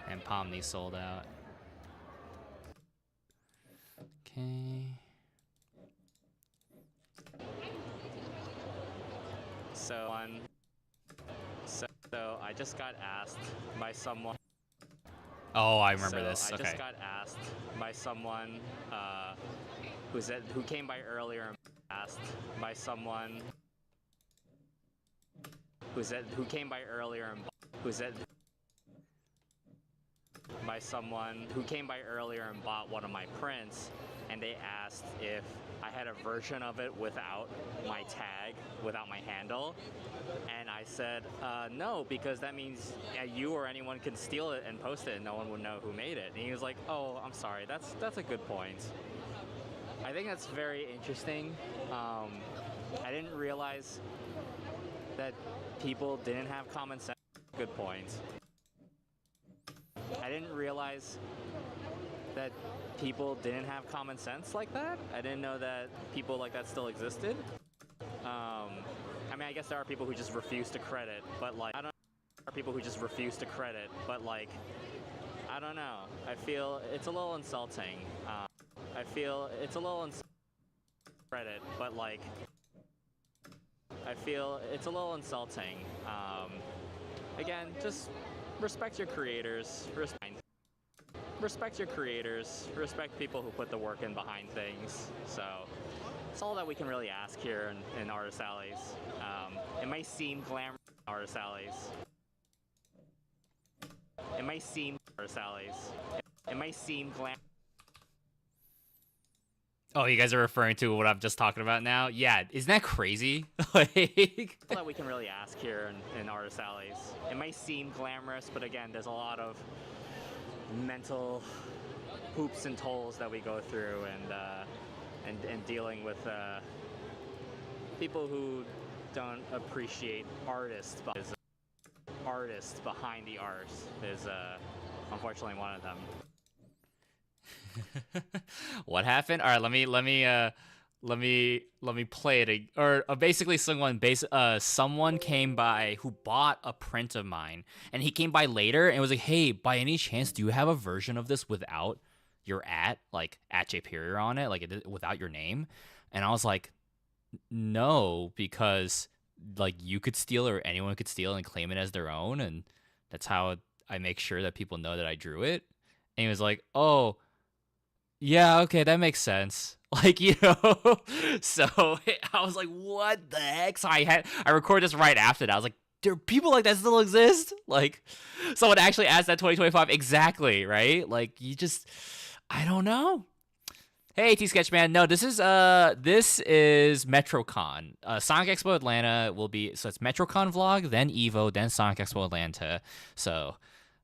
And Pomni sold out. Okay. So I just got asked by someone. Oh, I remember this. I Okay. just got asked by someone who came by earlier and asked by someone who came by earlier and by someone who came by earlier and bought one of my prints, and they asked if I had a version of it without my tag, without my handle, and I said no, because that means you or anyone can steal it and post it and no one would know who made it. And he was like, oh, I'm sorry, that's a good point. I think that's very interesting. I didn't realize that people didn't have common sense. Good point. I didn't realize that that people didn't have common sense like that. I didn't know that people like that still existed. I mean, I guess there are people who just refuse to credit, but like, I don't. There are people who just refuse to credit, but like, I don't know. I feel it's a little insulting. I feel it's a little insulting. Credit, but like, I feel it's a little insulting. Again, just respect your creators. Respect your creators. Respect people who put the work in behind things. So it's all that we can really ask here in Artist Alleys. It may seem glamorous, Artist Alleys. It may seem Artist Alleys. It may seem glamorous. Oh, you guys are referring to what I'm just talking about now? Yeah, isn't that crazy? Like, All that we can really ask here in Artist Alleys. It may seem glamorous, but again, there's a lot of mental hoops and tolls that we go through, and dealing with people who don't appreciate artists behind the art is unfortunately one of them. what happened? All right, let me play it. Basically, someone came by who bought a print of mine, and he came by later and was like, "Hey, by any chance, do you have a version of this without your like at JPerior on it, like without your name?" And I was like, "No, because like you could steal or anyone could steal and claim it as their own, and that's how I make sure that people know that I drew it." And he was like, "Oh. Yeah, okay, that makes sense." Like, so I was like, what the heck? So I recorded this right after that. I was like, do people like that still exist? Like, someone actually asked that 2025 exactly, right? Like, I don't know. Hey, T-Sketchman. No, this is MetroCon. Sonic Expo Atlanta will be, so it's MetroCon vlog, then Evo, then Sonic Expo Atlanta. So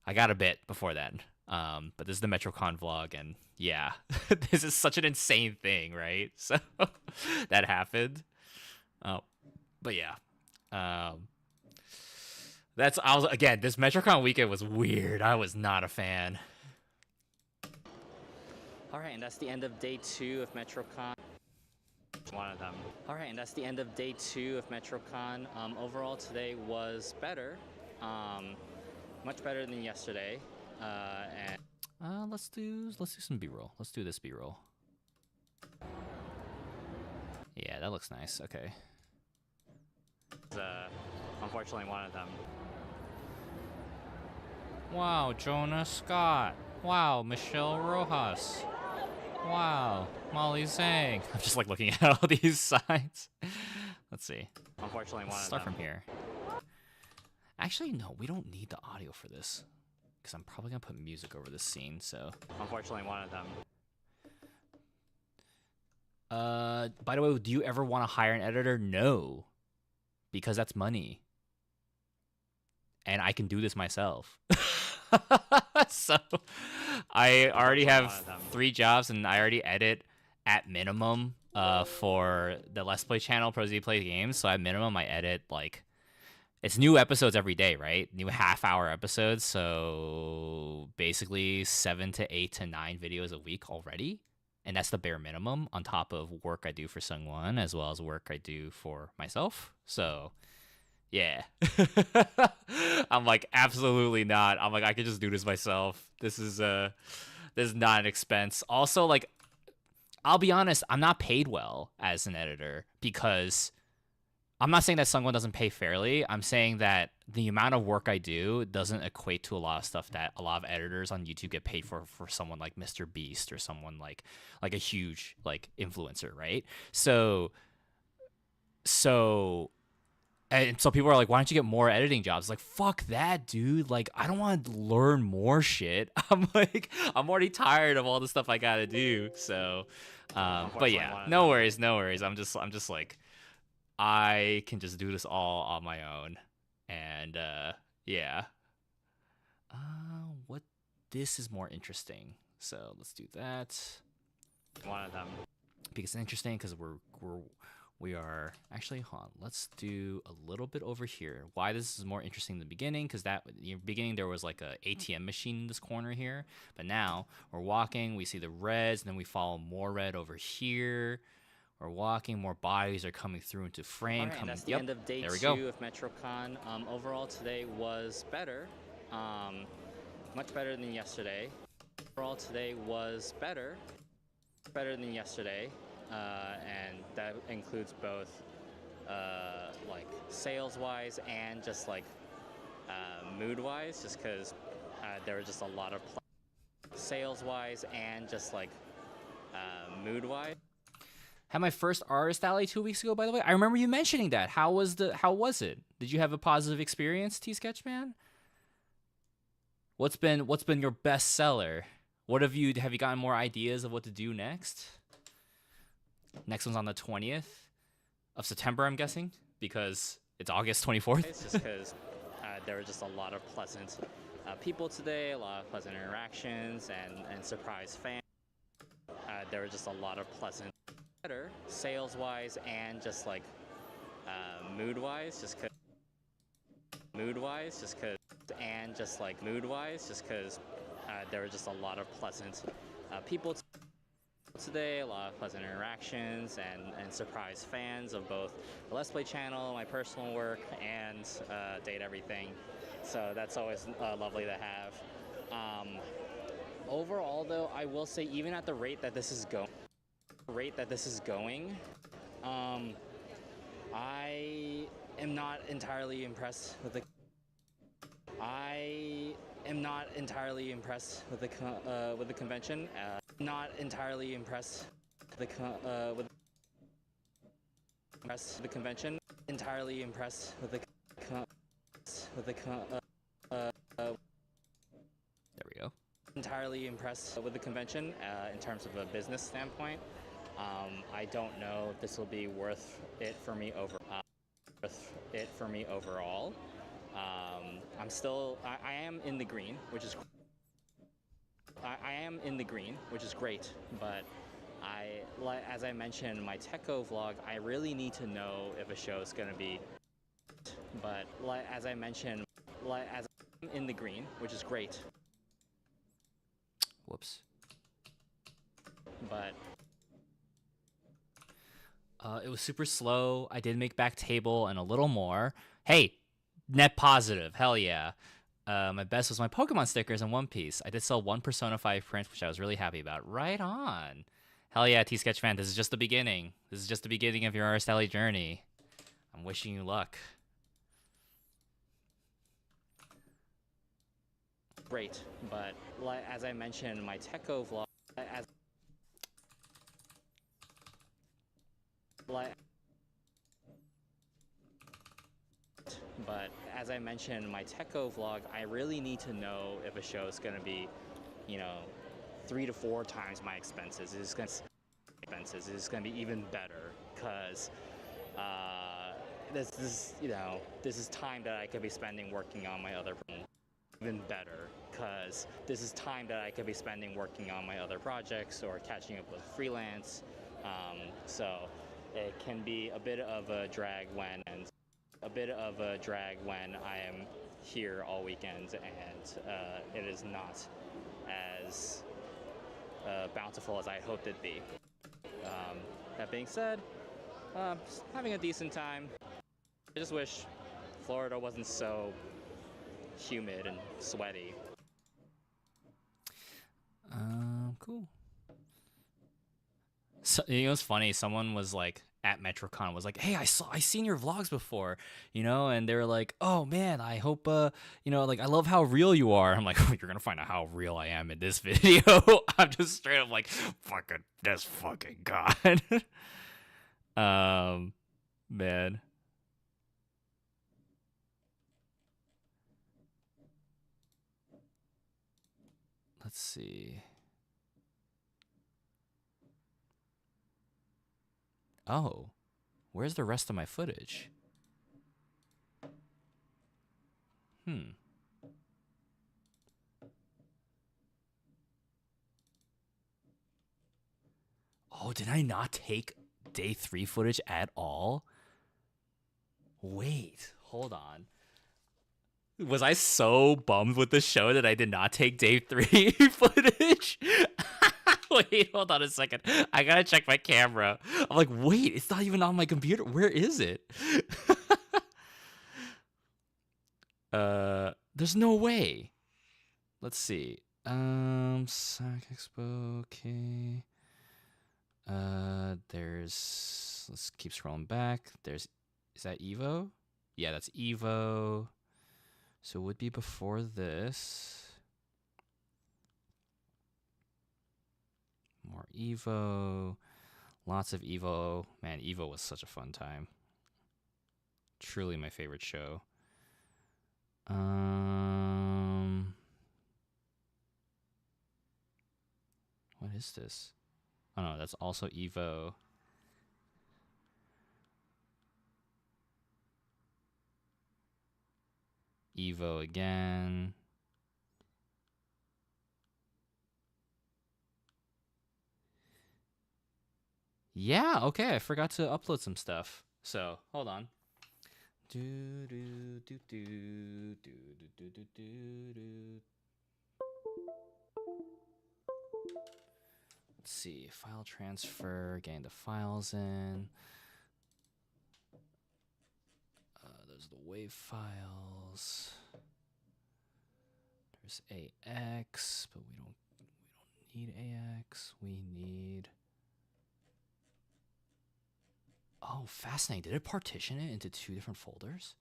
I got a bit before then. But this is the MetroCon vlog, and yeah, this is such an insane thing, right? So that happened. Oh, but yeah, this MetroCon weekend was weird. I was not a fan. All right, and that's the end of day 2 of MetroCon. One of them. All right, and that's the end of day 2 of MetroCon. Overall, today was better, much better than yesterday. And Let's do some B-roll. Let's do this B-roll. Yeah, that looks nice. Okay. Unfortunately, one of them. Wow, Jonah Scott. Wow, Michelle Rojas. Wow, Molly Zhang. I'm just like looking at all these signs. Let's see. Unfortunately, one Let's of start them. from here. Actually, no, we don't need the audio for this, because I'm probably gonna put music over this scene. So. Unfortunately, one of them. By the way, do you ever want to hire an editor? No, because that's money, and I can do this myself. So I already have 3 jobs, and I already edit at minimum for the Let's Play channel, Pro Z Play Games. So at minimum, I edit like, it's new episodes every day, right? New half-hour episodes. So basically 7 to 8 to 9 videos a week already. And that's the bare minimum on top of work I do for Sungwon, as well as work I do for myself. So yeah. I'm like, absolutely not. I'm like, I could just do this myself. This is not an expense. Also, like, I'll be honest, I'm not paid well as an editor, because I'm not saying that Sungwon doesn't pay fairly. I'm saying that the amount of work I do doesn't equate to a lot of stuff that a lot of editors on YouTube get paid for someone like Mr. Beast or someone like a huge like influencer, right? So and so people are like, why don't you get more editing jobs? Like, fuck that, dude. Like, I don't want to learn more shit. I'm like, I'm already tired of all the stuff I gotta do. So, but yeah, no worries. I'm just like, I can just do this all on my own. And yeah. This is more interesting. So let's do that. One of them. Because it's interesting because We are actually, hold on, let's do a little bit over here. Why this is more interesting in the beginning, because that in the beginning there was like a ATM machine in this corner here, but now we're walking, we see the reds, and then we follow more red over here. We're walking, more bodies are coming through into frame. All right, and that's the end of day there we 2 go. of MetroCon. Overall, today was better, much better than yesterday. Overall, today was better than yesterday, and that includes both like sales-wise and just like mood-wise, just because there was just a lot of sales-wise and just like mood-wise. Had my first artist alley 2 weeks ago, by the way. I remember you mentioning that. How was it? Did you have a positive experience, T Sketchman? What's been your best seller? Have you gotten more ideas of what to do next? Next one's on the 20th of September, I'm guessing, because it's August 24th. It's just because there were just a lot of pleasant people today, a lot of pleasant interactions, and surprise fans. There were just a lot of pleasant, better sales-wise and just like mood-wise, just because there were just a lot of pleasant people today, a lot of pleasant interactions, and surprise fans of both the Let's Play channel, my personal work, and Date Everything. So that's always lovely to have. Overall, though, I will say, even at the rate that this is going, I am not entirely impressed with the. I am not entirely impressed with the convention. Not entirely impressed with the convention. Entirely impressed with the There we go. entirely impressed with the convention in terms of a business standpoint. I don't know if this will be worth it for me overall. I am in the green, which is great, but as I mentioned in my Techo vlog, I really need to know if a show is going to be. But as I'm in the green, which is great. Whoops. But it was super slow. I did make back table and a little more. Hey, net positive. Hell yeah. My best was my Pokemon stickers in One Piece. I did sell one Persona 5 print, which I was really happy about. Right on. Hell yeah, T-Sketch fan. This is just the beginning. This is just the beginning of your Artist Alley journey. I'm wishing you luck. great, but as I mentioned in my Techo vlog, I really need to know if a show is going to be, 3 to 4 times my expenses. It's going to be even better, because this is time that I could be spending working on my other. Even better, because this is time that I could be spending working on my other projects or catching up with freelance. So it can be a bit of a drag when I am here all weekend and it is not as bountiful as I hoped it'd be. That being said, having a decent time. I just wish Florida wasn't so humid and sweaty. Cool. So, it's funny. Someone was like at MetroCon was like, "Hey, I seen your vlogs before, and they were like, "Oh man, I hope like I love how real you are." I'm like, "You're gonna find out how real I am in this video." I'm just straight up like, "Fucking this fucking god." Man. Let's see. Oh, where's the rest of my footage? Oh, did I not take day 3 footage at all? Wait, hold on. Was I so bummed with the show that I did not take day 3 footage? Wait, hold on a second. I gotta check my camera. I'm like, wait, it's not even on my computer. Where is it? There's no way. Let's see. SAC Expo, okay. Let's keep scrolling back. Is that Evo? Yeah, that's Evo. So it would be before this. More Evo. Lots of Evo. Man, Evo was such a fun time. Truly my favorite show. What is this? Oh no, that's also Evo. Evo again. Yeah, okay, I forgot to upload some stuff. So, hold on. Let's see, file transfer, getting the files in. Those are the WAV files. There's AX, but we don't need AX. We need. Oh, fascinating. Did it partition it into 2 different folders?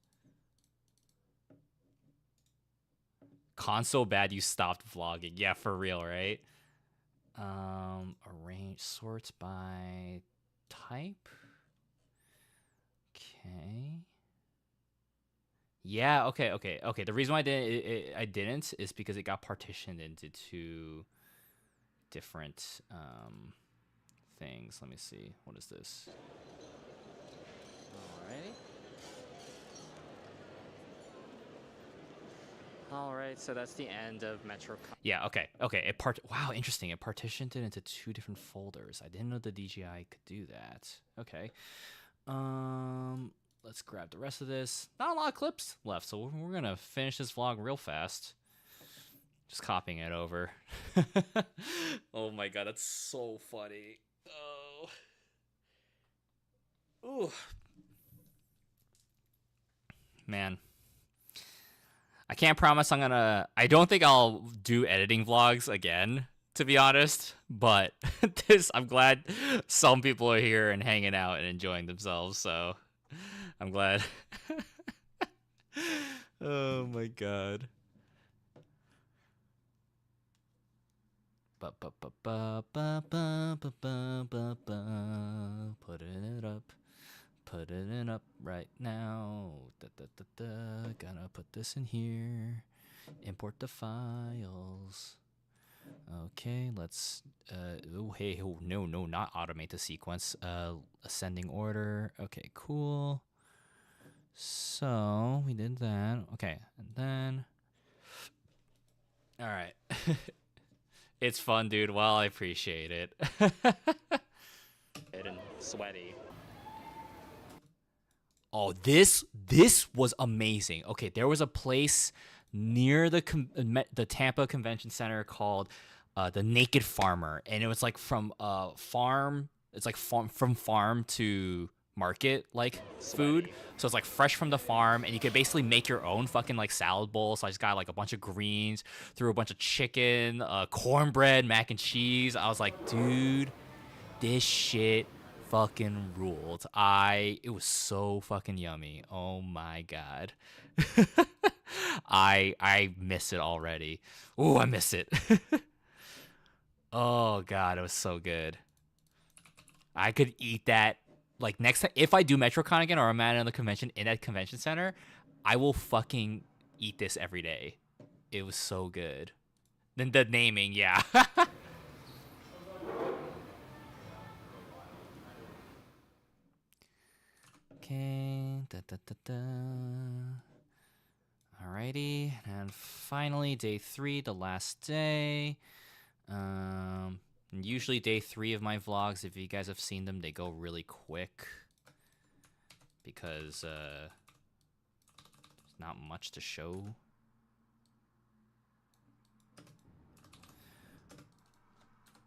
Console bad you stopped vlogging. Yeah, for real, right? Arrange sorts by type. Okay. Yeah, okay. The reason why I didn't is because it got partitioned into 2 different things. Let me see. What is this? Alright, so that's the end of MetroCon. Yeah, okay. Wow, interesting. It partitioned it into 2 different folders. I didn't know the DJI could do that. Okay. Let's grab the rest of this. Not a lot of clips left, so we're gonna finish this vlog real fast. Just copying it over. Oh my god, that's so funny. Oh. Ooh. Man. I can't promise I don't think I'll do editing vlogs again, to be honest, but I'm glad some people are here and hanging out and enjoying themselves, so I'm glad. Oh my god. Putting it up right now. Gonna put this in here. Import the files. Okay, let's no, not automate the sequence. Ascending order. Okay, cool. So we did that. Okay, and then all right. It's fun, dude. Well, I appreciate it. And sweaty. Oh, this was amazing. Okay, there was a place near the Tampa Convention Center called the Naked Farmer, and it was like from farm. It's like from farm to market like food. So it's like fresh from the farm, and you could basically make your own fucking like salad bowl. So I just got like a bunch of greens, threw a bunch of chicken, cornbread, mac and cheese. I was like, dude, this shit fucking ruled. It was so fucking yummy. Oh my god. I miss it already. Ooh, I miss it. Oh god, it was so good. I could eat that like next time if I do MetroCon again or I'm at another convention in that convention center, I will fucking eat this every day. It was so good. Then the naming, yeah. Okay. Alrighty, and finally day 3, the last day. And usually day 3 of my vlogs, if you guys have seen them, they go really quick because there's not much to show.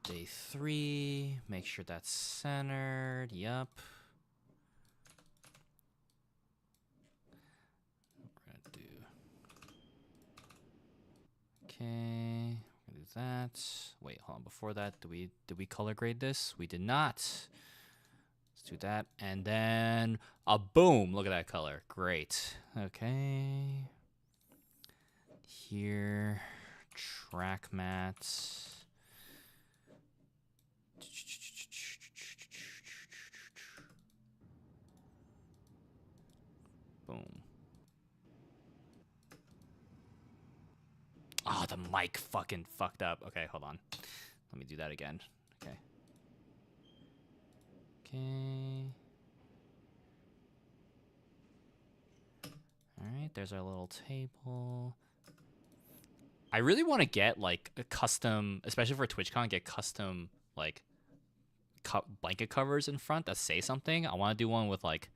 Day 3, make sure that's centered. Yup. We're gonna do. Okay, we're gonna do that. Wait, hold on. Before that, did we color grade this? We did not. Let's do that, and then a boom! Look at that color. Great. Okay. Here, track mats. Boom. Oh, the mic fucking fucked up. Okay, hold on. Let me do that again. Okay. Okay. Alright, there's our little table. I really want to get, like, a custom, especially for TwitchCon, get custom, like, blanket covers in front that say something. I want to do one with, like,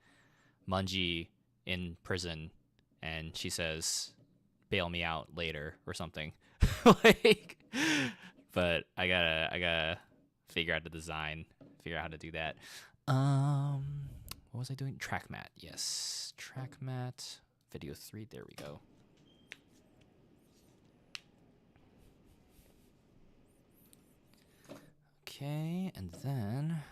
Mungie in prison, and she says, "Bail me out later" or something. Like, but I gotta figure out the design, figure out how to do that. What was I doing? Track mat. Yes, track mat. Video 3. There we go. Okay, and then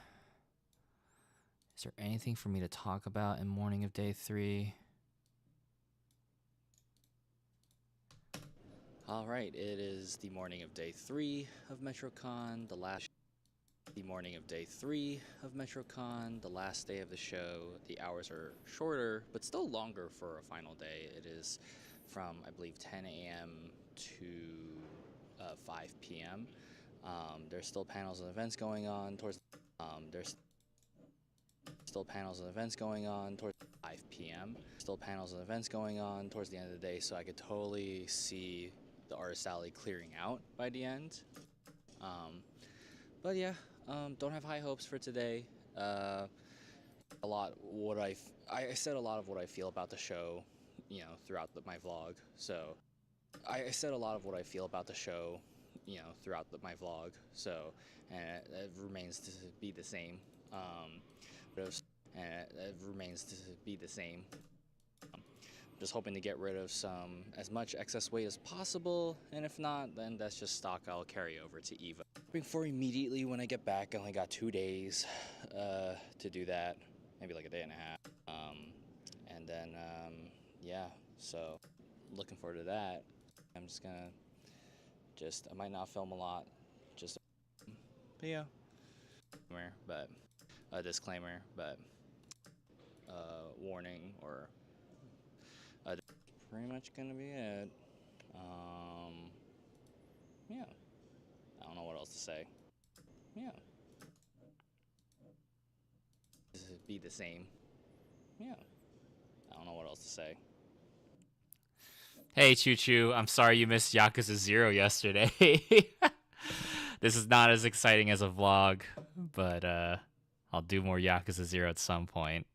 is there anything for me to talk about in morning of day 3? All right, it is the morning of day 3 of MetroCon, the morning of day 3 of MetroCon, the last day of the show. The hours are shorter, but still longer for a final day. It is from, I believe, 10 a.m. to 5 p.m. There's still panels and events going on towards. There's still panels and events going on towards 5 p.m. Still panels and events going on towards the end of the day, so I could totally see the artist alley clearing out by the end. But yeah, don't have high hopes for today. I said a lot of what I feel about the show, you know, throughout my vlog. So I said a lot of what I feel about the show, you know, throughout my vlog. So, and it remains to be the same. It remains to be the same. Just hoping to get rid of as much excess weight as possible, and if not, then that's just stock I'll carry over to EVA. Hoping for immediately when I get back. I only got 2 days to do that, maybe like a day and a half. And then yeah, so looking forward to that. I'm just gonna I might not film a lot, but yeah, but a disclaimer, but warning, or pretty much gonna be it. Yeah, I don't know what else to say. Yeah, this would be the same. Yeah, I don't know what else to say. Hey, Choo Choo, I'm sorry you missed Yakuza 0 yesterday. This is not as exciting as a vlog, but I'll do more Yakuza 0 at some point.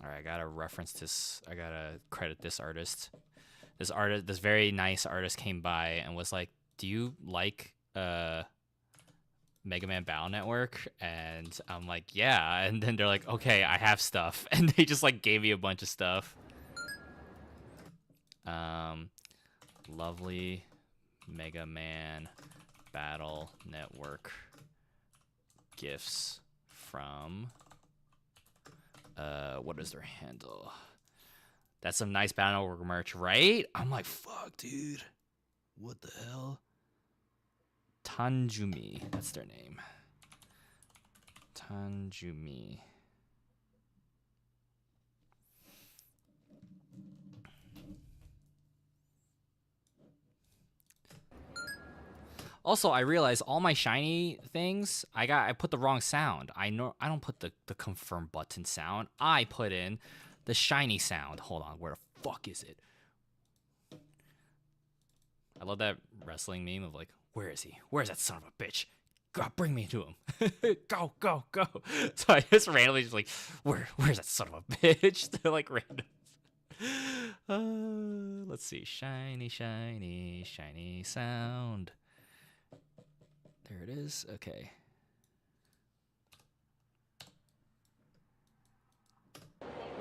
Alright, I gotta reference this. I gotta credit this artist. This very nice artist came by and was like, "Do you like Mega Man Battle Network?" And I'm like, "Yeah." And then they're like, "Okay, I have stuff." And they just like gave me a bunch of stuff. Lovely Mega Man Battle Network gifts from what is their handle? That's some nice Battle Network merch, right? I'm like, fuck, dude. What the hell? Tanjumi, that's their name. Tanjumi. Also, I realized all my shiny things, I put the wrong sound. I don't put the confirm button sound. I put in the shiny sound. Hold on, where the fuck is it? I love that wrestling meme of like, where is he? Where's that son of a bitch? God, bring me to him. Go, go, go. So I just randomly just like, where's that son of a bitch? They're like random. Let's see. Shiny, shiny, shiny sound. There it is. Okay.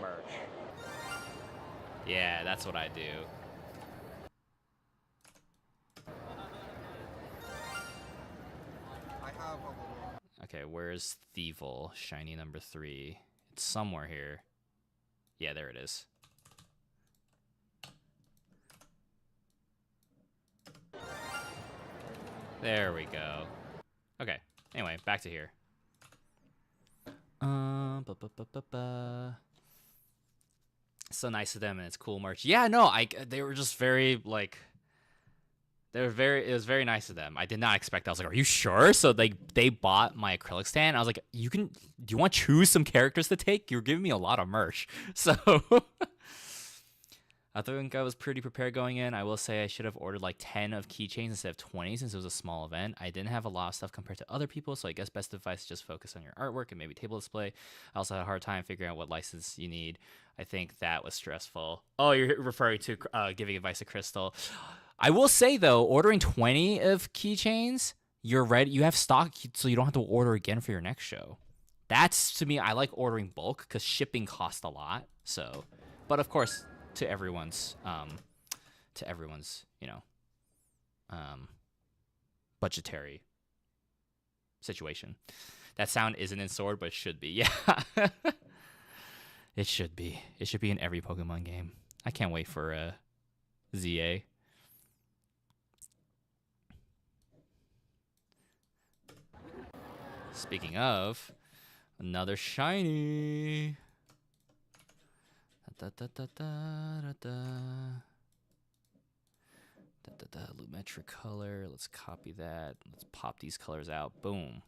Merch. Yeah, that's what I do. I have a little. Okay, where's Thievul? Shiny number 3. It's somewhere here. Yeah, there it is. There we go. Okay. Anyway, back to here. So nice of them, and it's cool merch. Yeah, no, they were just very like. It was very nice of them. I did not expect that. I was like, are you sure? So they bought my acrylic stand. I was like, do you want to choose some characters to take? You're giving me a lot of merch. So I think I was pretty prepared going in. I will say I should have ordered like 10 of keychains instead of 20 since it was a small event. I didn't have a lot of stuff compared to other people, so I guess best advice is just focus on your artwork and maybe table display. I also had a hard time figuring out what license you need. I think that was stressful. Oh, you're referring to giving advice to Crystal. I will say though, ordering 20 of keychains, you're ready. You have stock, so you don't have to order again for your next show. That's, to me, I like ordering bulk because shipping costs a lot. So, but of course, to everyone's, budgetary situation. That sound isn't in Sword, but it should be. Yeah, it should be. It should be in every Pokemon game. I can't wait for ZA. Speaking of, another shiny. Lumetric color. Let's copy that. Let's pop these colors out. Boom.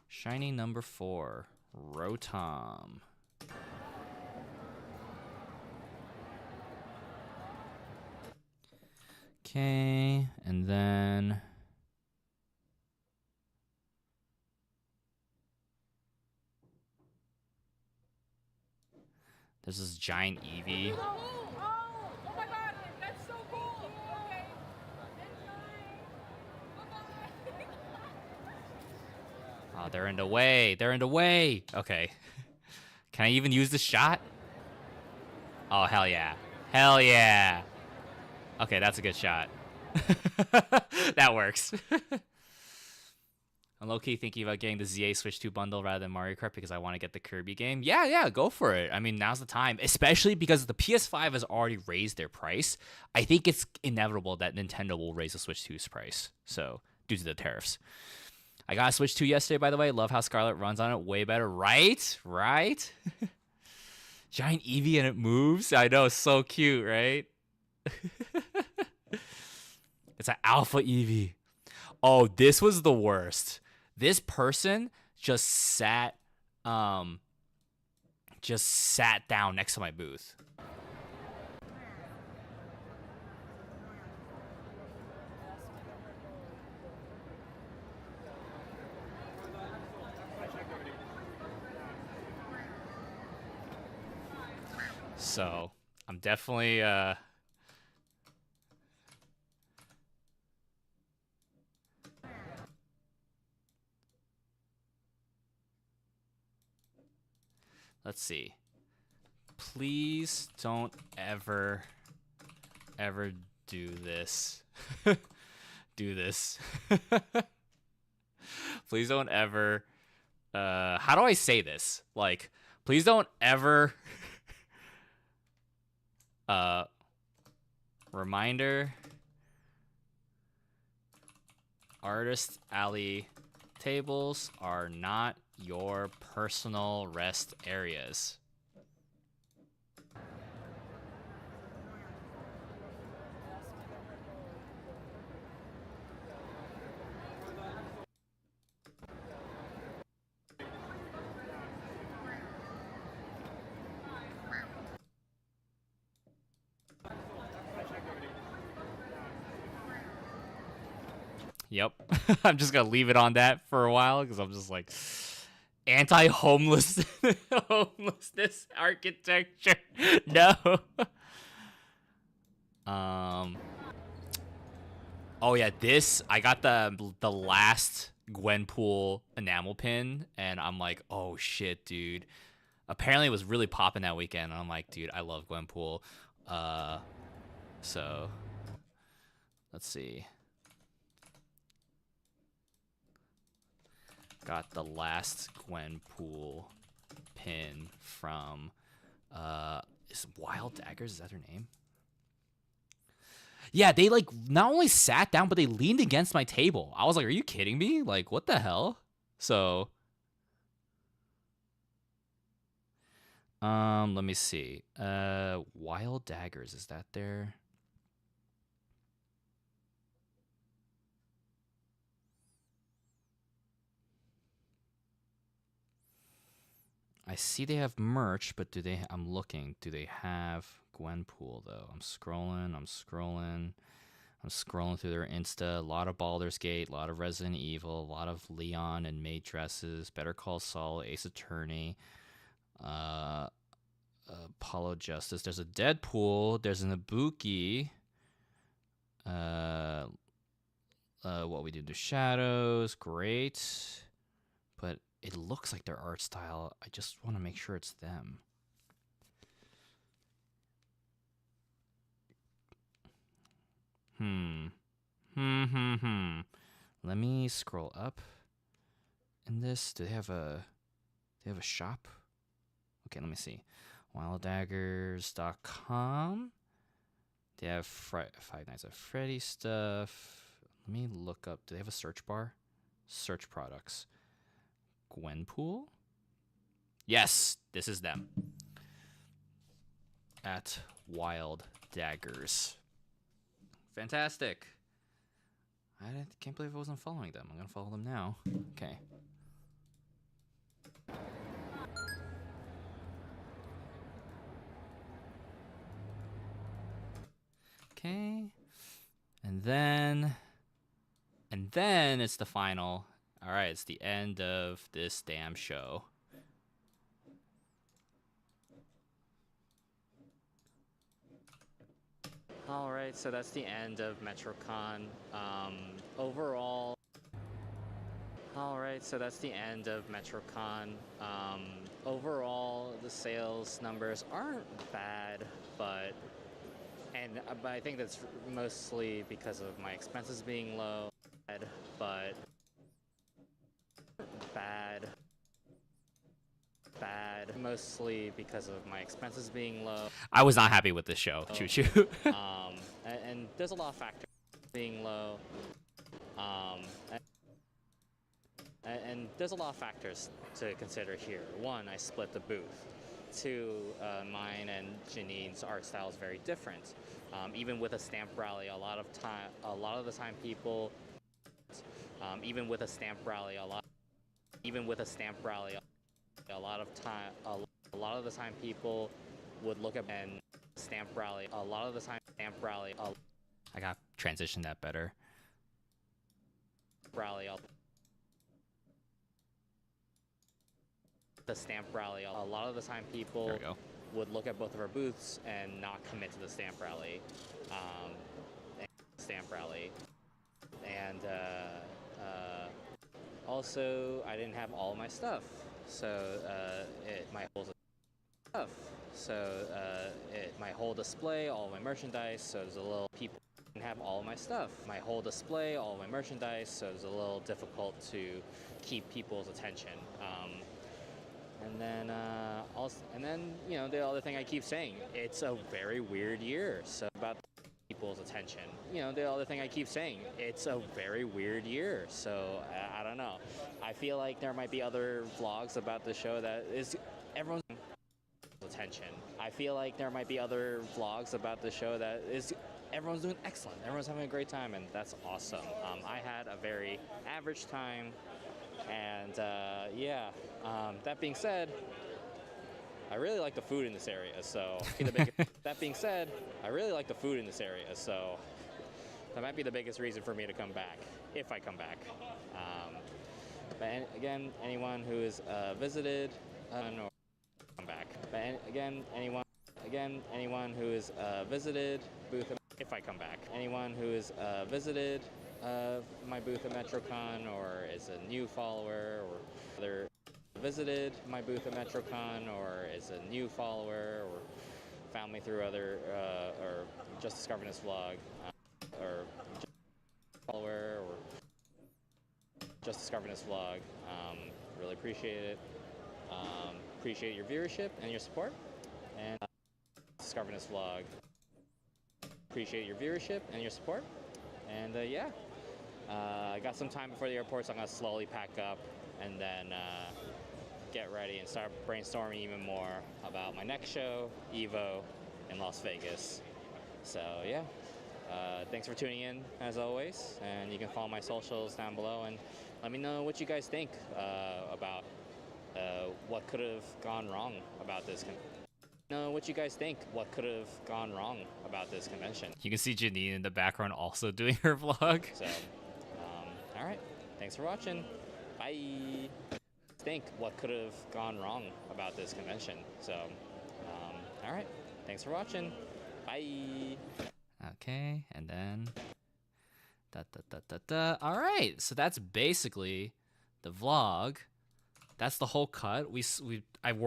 Shiny number 4, Rotom. Okay, and then this is giant Eevee. Oh my god, that's so cool. Okay. Oh, they're in the way. They're in the way. Okay. Can I even use this shot? Oh, hell yeah. Hell yeah. Okay, that's a good shot. That works. I'm low-key thinking about getting the ZA Switch 2 bundle rather than Mario Kart because I want to get the Kirby game. Yeah, go for it. I mean, now's the time, especially because the PS5 has already raised their price. I think it's inevitable that Nintendo will raise the Switch 2's price, so due to the tariffs. I got a Switch 2 yesterday, by the way. Love how Scarlet runs on it. Way better, right? Right? Giant Eevee and it moves. I know, so cute, right? It's an alpha Eevee. Oh, this was the worst. This person just sat down next to my booth. So, I'm definitely let's see. Please don't ever do this. Do this. Please don't ever how do I say this? Like, please don't ever reminder, Artist Alley tables are not your personal rest areas. Yep. I'm just gonna leave it on that for a while because I'm just like anti-homeless homelessness architecture. No. Oh yeah, this I got the last Gwenpool enamel pin, and I'm like, oh shit, dude. Apparently it was really popping that weekend, and I'm like, dude, I love Gwenpool. So let's see. Got the last Gwenpool pin from is Wild Daggers, is that her name? Yeah, they like not only sat down, but they leaned against my table. I was like, are you kidding me? Like, what the hell? So let me see. Wild Daggers, is that there? I see they have merch, but do they? I'm looking. Do they have Gwenpool though? I'm scrolling. I'm scrolling through their Insta. A lot of Baldur's Gate, a lot of Resident Evil, a lot of Leon and maid dresses. Better Call Saul, Ace Attorney, Apollo Justice. There's a Deadpool. There's an Ibuki. What We Do to Shadows. Great, but it looks like their art style. I just want to make sure it's them. Let me scroll up in this. Do they have a shop? Okay, let me see. WildDaggers.com. They have Five Nights at Freddy stuff. Let me look up. Do they have a search bar? Search products. Gwenpool? Yes, this is them. At Wild Daggers. Fantastic. I can't believe I wasn't following them. I'm gonna follow them now. Okay. Okay. And then it's the final. All right, it's the end of this damn show. All right, so that's the end of MetroCon. Overall, all right, so that's the end of MetroCon. Overall, the sales numbers aren't bad, but I think that's mostly because of my expenses being low. But bad, mostly because of my expenses being low. I was not happy with this show. Choo choo. And there's a lot of factors being low. And there's a lot of factors to consider here. One, I split the booth. Two, mine and Janine's art style is very different. Even with a stamp rally, a lot of the time people, even with a stamp rally, a lot of the time people would look at and stamp rally. A lot of the time, stamp rally. I got transitioned that better. The stamp rally. A lot of the time people would look at both of our booths and not commit to the stamp rally. And also, I didn't have all my stuff, so my whole display, all my merchandise. So there's a little people didn't have all my stuff. My whole display, all my merchandise. So it's a little difficult to keep people's attention. And then you know, the other thing I keep saying, it's a very weird year. So about people's attention. You know, the other thing I keep saying, it's a very weird year. So I don't know. I feel like there might be other vlogs about the show that is everyone's attention. I feel like there might be other vlogs about the show that is everyone's doing excellent. Everyone's having a great time, and that's awesome. I had a very average time. And yeah, that being said, I really like the food in this area. So that being said, I really like the food in this area. So That might be the biggest reason for me to come back, if I come back. But again, anyone who has visited, or come back. But again, anyone who has visited booth, if I come back. Anyone who has visited my booth at MetroCon, or is a new follower, or other visited my booth at MetroCon, or is a new follower, or found me through other, or just discovered this vlog, or follower, or just discovered this vlog. Really appreciate it. Appreciate your viewership and your support. And discovered this vlog. Appreciate your viewership and your support. And yeah, I got some time before the airport, so I'm gonna slowly pack up and then get ready and start brainstorming even more about my next show, Evo, in Las Vegas. So yeah, thanks for tuning in as always, and you can follow my socials down below and let me know what you guys think about what could have gone wrong about this. What you guys think? What could have gone wrong about this convention? You can see Janine in the background also doing her vlog. So, all right. Thanks for watching. Bye. Think what could have gone wrong about this convention. So, all right. Thanks for watching. Bye. Okay, and then all right, so that's basically the vlog. That's the whole cut. I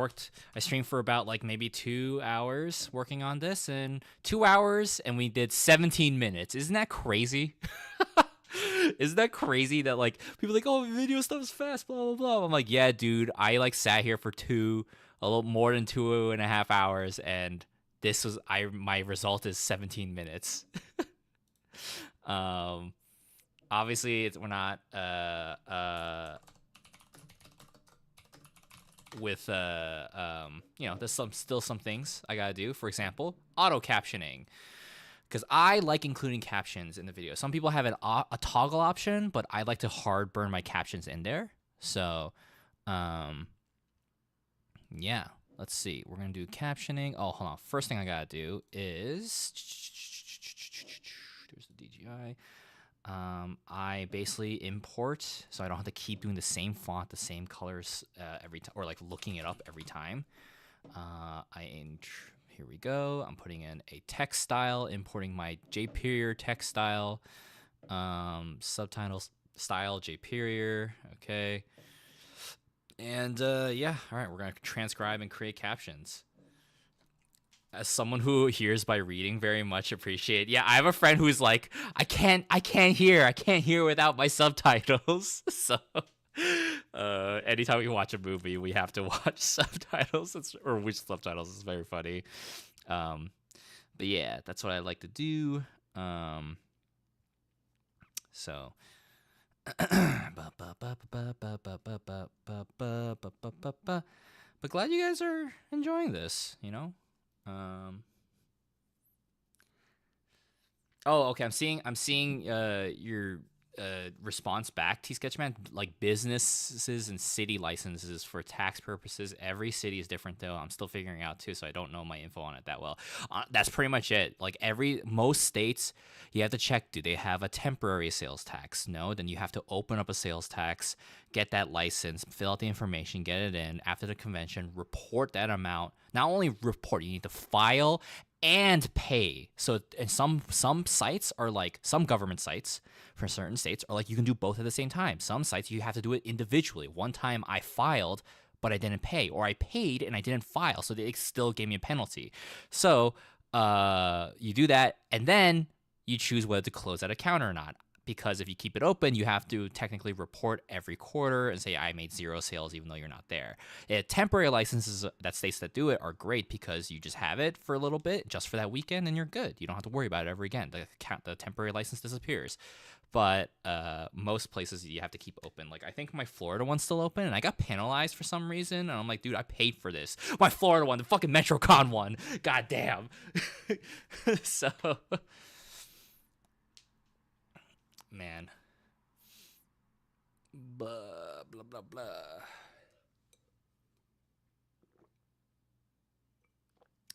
streamed for about like maybe 2 hours working on this, and 2 hours, and we did 17 minutes. Isn't that crazy? Isn't that crazy that like people are like, oh, video stuff's fast, blah blah blah. I'm like, yeah, dude, I like sat here for a little more than 2.5 hours, and this was my result is 17 minutes. Obviously we're not with you know, there's still some things I gotta do. For example, auto captioning, because I like including captions in the video. Some people have a toggle option, but I like to hard burn my captions in there. So yeah, let's see, we're gonna do captioning. Oh, hold on, first thing I gotta do is there's the DJI. I basically import, so I don't have to keep doing the same font, the same colors every time, or like looking it up every time. Here we go. I'm putting in a text style, importing my JPeriod text style, subtitles style JPeriod. Okay, and yeah, all right, we're gonna transcribe and create captions. As someone who hears by reading, very much appreciate. Yeah, I have a friend who's like, I can't hear without my subtitles. So, anytime we watch a movie, we have to watch subtitles. Or which subtitles is very funny. But yeah, that's what I like to do. So. But glad you guys are enjoying this, you know. Oh, okay. I'm seeing your response back, T Sketchman. Like businesses and city licenses for tax purposes. Every city is different though. I'm still figuring out too, so I don't know my info on it that well. That's pretty much it. Like most states, you have to check, do they have a temporary sales tax? No, then you have to open up a sales tax, get that license, fill out the information, get it in after the convention, report that amount. Not only report, you need to file and pay. So, and some sites are like, some government sites for certain states are like, you can do both at the same time. Some sites you have to do it individually. One time I filed, but I didn't pay, or I paid and I didn't file, so they still gave me a penalty. So you do that, and then you choose whether to close that account or not. Because if you keep it open, you have to technically report every quarter and say, I made 0 sales even though you're not there. Temporary licenses, that states that do it, are great because you just have it for a little bit, just for that weekend, and you're good. You don't have to worry about it ever again. The temporary license disappears. But most places you have to keep open. Like, I think my Florida one's still open, and I got penalized for some reason. And I'm like, dude, I paid for this. My Florida one, the fucking MetroCon one. God damn. So... man, blah blah blah blah.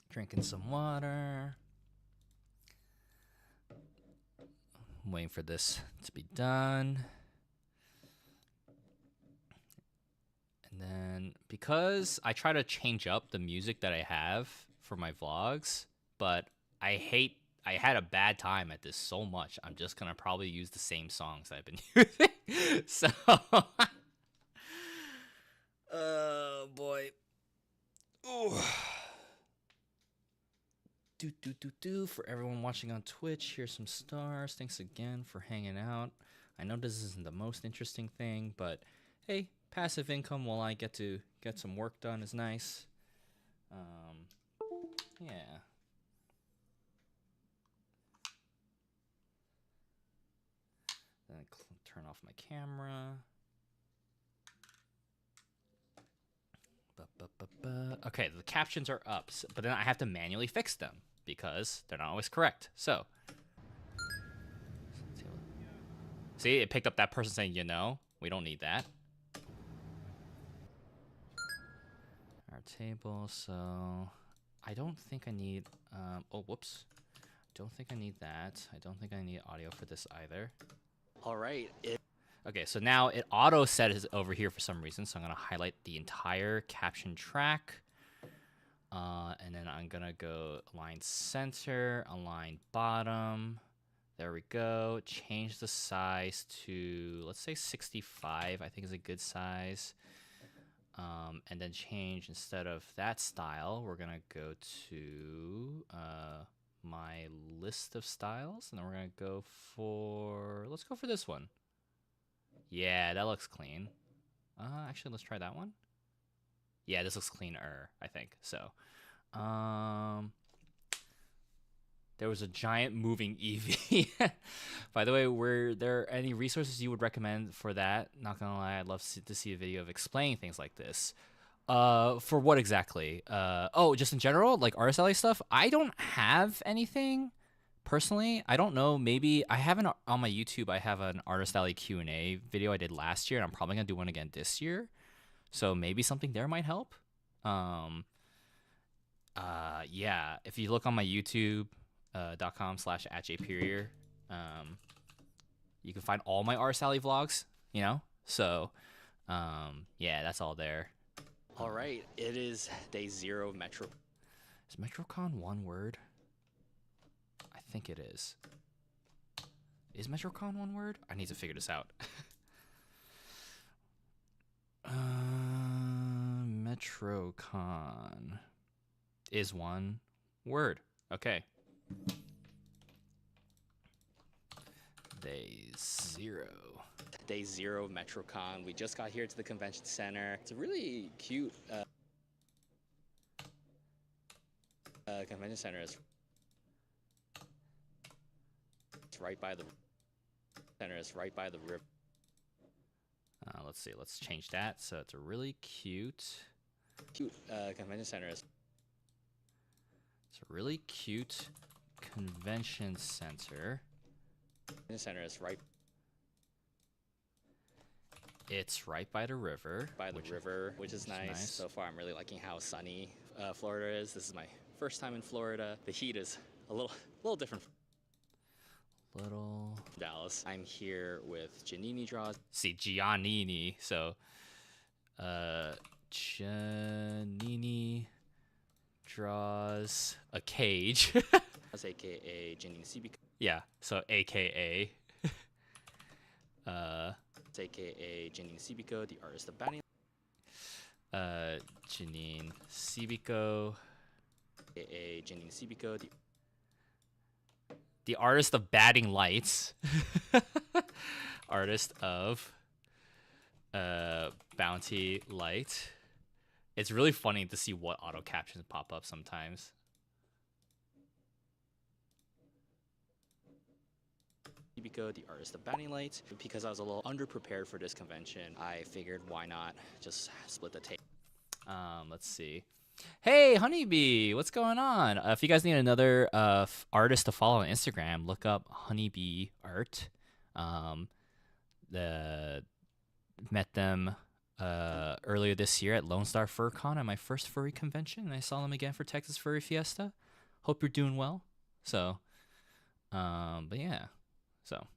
Drinking some water. I'm waiting for this to be done. And then because I try to change up the music that I have for my vlogs, but I had a bad time at this so much. I'm just gonna probably use the same songs I've been using. So oh boy. Ooh. For everyone watching on Twitch, here's some stars. Thanks again for hanging out. I know this isn't the most interesting thing, but hey, passive income while I get to get some work done is nice. Yeah. Then turn off my camera. Okay, the captions are up, but then I have to manually fix them because they're not always correct. So, see, it picked up that person saying, we don't need that. Our table, so I don't think I need, oh, whoops. Don't think I need that. I don't think I need audio for this either. All right. Okay, so now it auto set is over here for some reason, so I'm gonna highlight the entire caption track, and then I'm gonna go align center, align bottom. There we go. Change the size to, let's say 65. I think is a good size. And then change, instead of that style, we're gonna go to my list of styles, and then we're gonna go for, let's go for this one. Yeah, that looks clean. Actually, let's try that one. Yeah, this looks cleaner, I think. So, there was a giant moving Eevee. By the way, were there any resources you would recommend for that? Not gonna lie, I'd love to see a video of explaining things like this. For what exactly? Oh, just in general, like RSLA stuff? I don't have anything. Personally, I don't know. Maybe I have on my YouTube. I have an Artist Alley Q&A video I did last year, and I'm probably gonna do one again this year. So maybe something there might help. Yeah. If you look on my YouTube.com/@jperier, you can find all my Artist Alley vlogs. So yeah, that's all there. All right. It is day 0 of Metro. Is MetroCon one word? I think it is. Is MetroCon one word? I need to figure this out. MetroCon is one word. Okay. Day 0. Day 0 of MetroCon. We just got here to the convention center. It's a really cute convention center. It's right by the center. It's right by the river. Let's see. Let's change that. So it's a really cute convention center. It's a really cute convention center. Convention center is right. It's right by the river. Which is nice. So far, I'm really liking how sunny Florida is. This is my first time in Florida. The heat is a little different from Dallas. I'm here with Giannini Draws. See, Giannini. So, Giannini draws a cage. That's AKA Giannini Cibico. Yeah. So, AKA. It's AKA Giannini Cibico, the artist of Bounty. Janine Cibico. AKA Giannini Cibico, the artist of batting lights. Artist of Bounty Light. It's really funny to see what auto captions pop up sometimes. Cibico, the artist of Bounty Light. Because I was a little underprepared for this convention, I figured why not just split the tape. Let's see. Hey, Honeybee, what's going on? If you guys need another artist to follow on Instagram, look up Honeybee Art. Met them earlier this year at Lone Star FurCon at my first furry convention, and I saw them again for Texas Furry Fiesta. Hope you're doing well. So, but yeah. So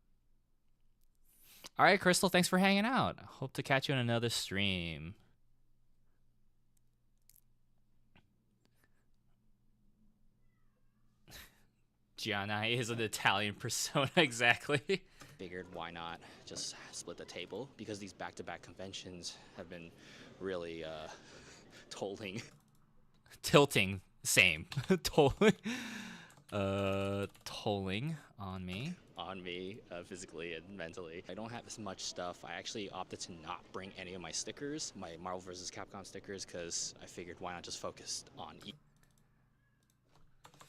All right, Crystal, thanks for hanging out. Hope to catch you in another stream. Gianna is an Italian persona, exactly. Figured why not just split the table, because these back-to-back conventions have been really tolling. Tilting, same. Tolling. Tolling on me. On me, physically and mentally. I don't have as much stuff. I actually opted to not bring any of my stickers, my Marvel vs. Capcom stickers, because I figured why not just focus on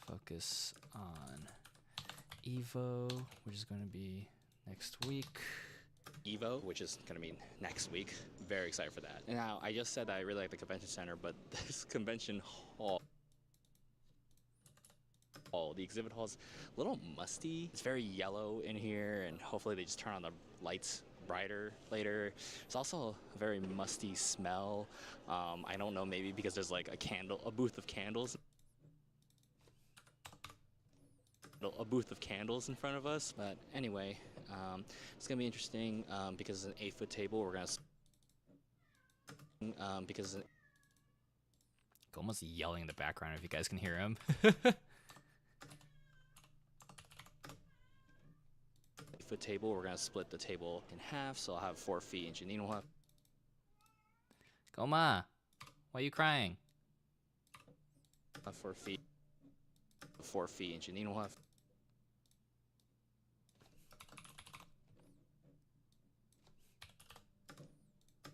Focus on Evo, which is going to be next week. Evo, which is going to be next week. Very excited for that. And now, I just said that I really like the convention center, but this convention hall, the exhibit hall is a little musty. It's very yellow in here, and hopefully they just turn on the lights brighter later. It's also a very musty smell. I don't know, maybe because there's like a booth of candles. A booth of candles in front of us, but anyway, it's gonna be interesting because it's an 8-foot table. We're gonna Goma's yelling in the background if you guys can hear him. 8-foot table. We're gonna split the table in half, so I'll have 4 feet, and Janine will have Goma, why are you crying? 4 feet. 4 feet, and Janine will have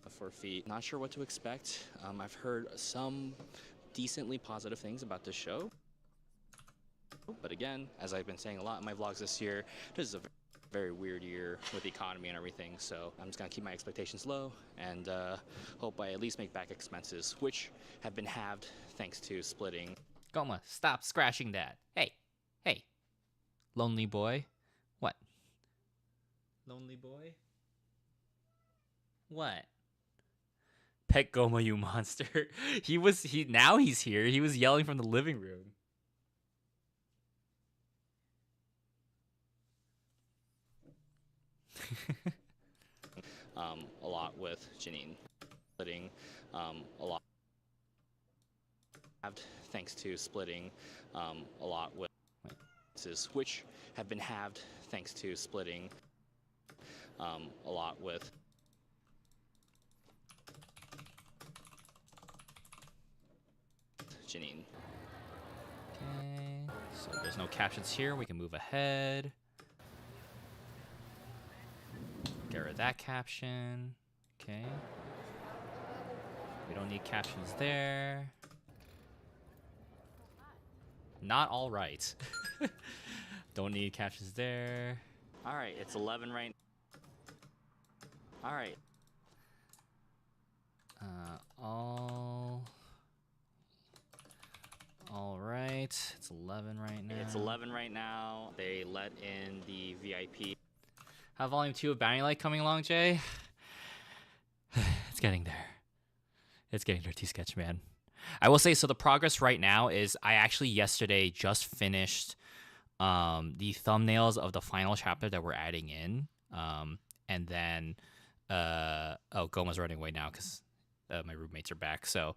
4 feet. Not sure what to expect. I've heard some decently positive things about this show. But again, as I've been saying a lot in my vlogs this year, this is a very weird year with the economy and everything. So I'm just gonna keep my expectations low and hope I at least make back expenses, which have been halved thanks to splitting. Goma, stop scratching that. Hey, hey. Lonely boy. What? Lonely boy? What? Pet Goma, you monster. Now he's here. He was yelling from the living room. A lot with Janine. Splitting a lot. Thanks to splitting a lot with which have been halved thanks to splitting a lot with Janine. Okay, so there's no captions here. We can move ahead. Get rid of that caption. Okay. We don't need captions there. Not all right. Don't need captions there. All right, it's 11 right. All right. All right. It's 11 right now. It's 11 right now. They let in the VIP. How volume 2 of Bounty Light coming along, Jay? It's getting there. It's getting there, T-Sketch, man. I will say, so the progress right now is I actually yesterday just finished the thumbnails of the final chapter that we're adding in. And then, Goma's running away now because my roommates are back. So,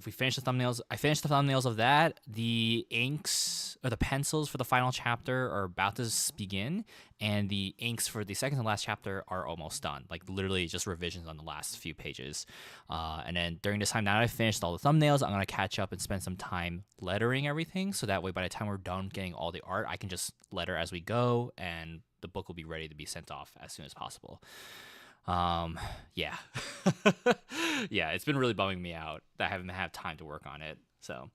we finished the thumbnails. I finished the thumbnails of that. The inks or the pencils for the final chapter are about to begin, and the inks for the second to last chapter are almost done. Like literally just revisions on the last few pages. And then during this time, now that I finished all the thumbnails, I'm gonna catch up and spend some time lettering everything, so that way by the time we're done getting all the art, I can just letter as we go, and the book will be ready to be sent off as soon as possible. Yeah. Yeah, it's been really bumming me out that I haven't had time to work on it. So,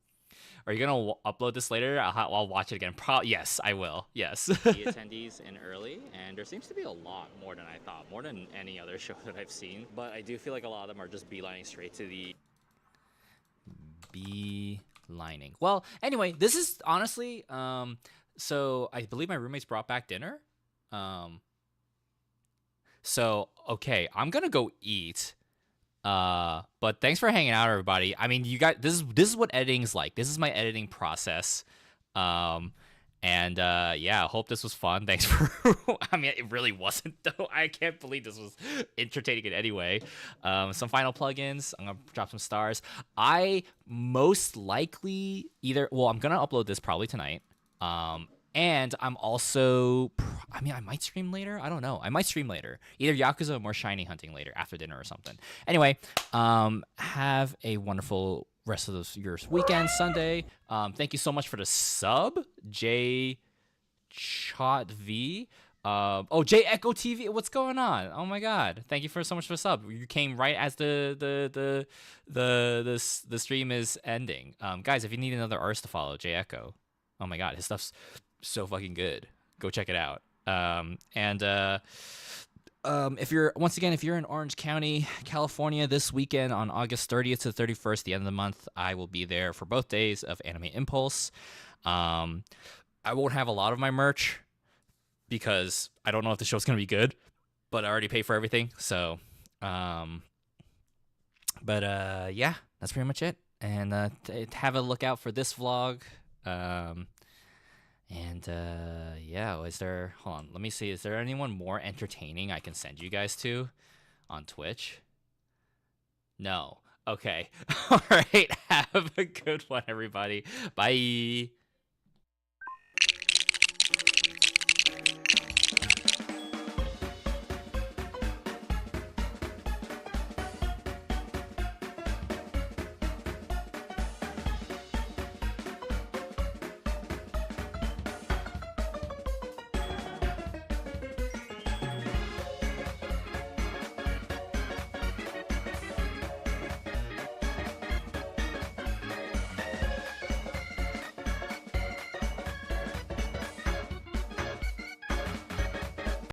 are you gonna upload this later? I'll watch it again. Yes, I will. Yes. The attendees in early, and there seems to be a lot more than I thought, more than any other show that I've seen. But I do feel like a lot of them are just beelining straight to the lining. Well, anyway, this is honestly, so I believe my roommates brought back dinner. So okay, I'm gonna go eat. But thanks for hanging out, everybody. I mean, you guys, this is what editing's like. This is my editing process. And yeah, hope this was fun. Thanks for. I mean, it really wasn't though. I can't believe this was entertaining in any way. Some final plugins. I'm gonna drop some stars. I most likely either. Well, I'm gonna upload this probably tonight. And I'm also. I mean, I might stream later. I don't know. I might stream later. Either Yakuza or more Shiny hunting later after dinner or something. Anyway, have a wonderful rest of your weekend, Sunday. Thank you so much for the sub, J Chot V. J Echo TV. What's going on? Oh my God! Thank you so much for the sub. You came right as the stream is ending. Guys, if you need another artist to follow, J Echo. Oh my God, his stuff's so fucking good. Go check it out. If you're in Orange County, California this weekend on August 30th to 31st, the end of the month, I will be there for both days of Anime Impulse. I won't have a lot of my merch because I don't know if the show's going to be good, but I already paid for everything. So, yeah, that's pretty much it. And have a look out for this vlog. Yeah, hold on, let me see, is there anyone more entertaining I can send you guys to on Twitch? No. Okay. All right, have a good one, everybody. Bye.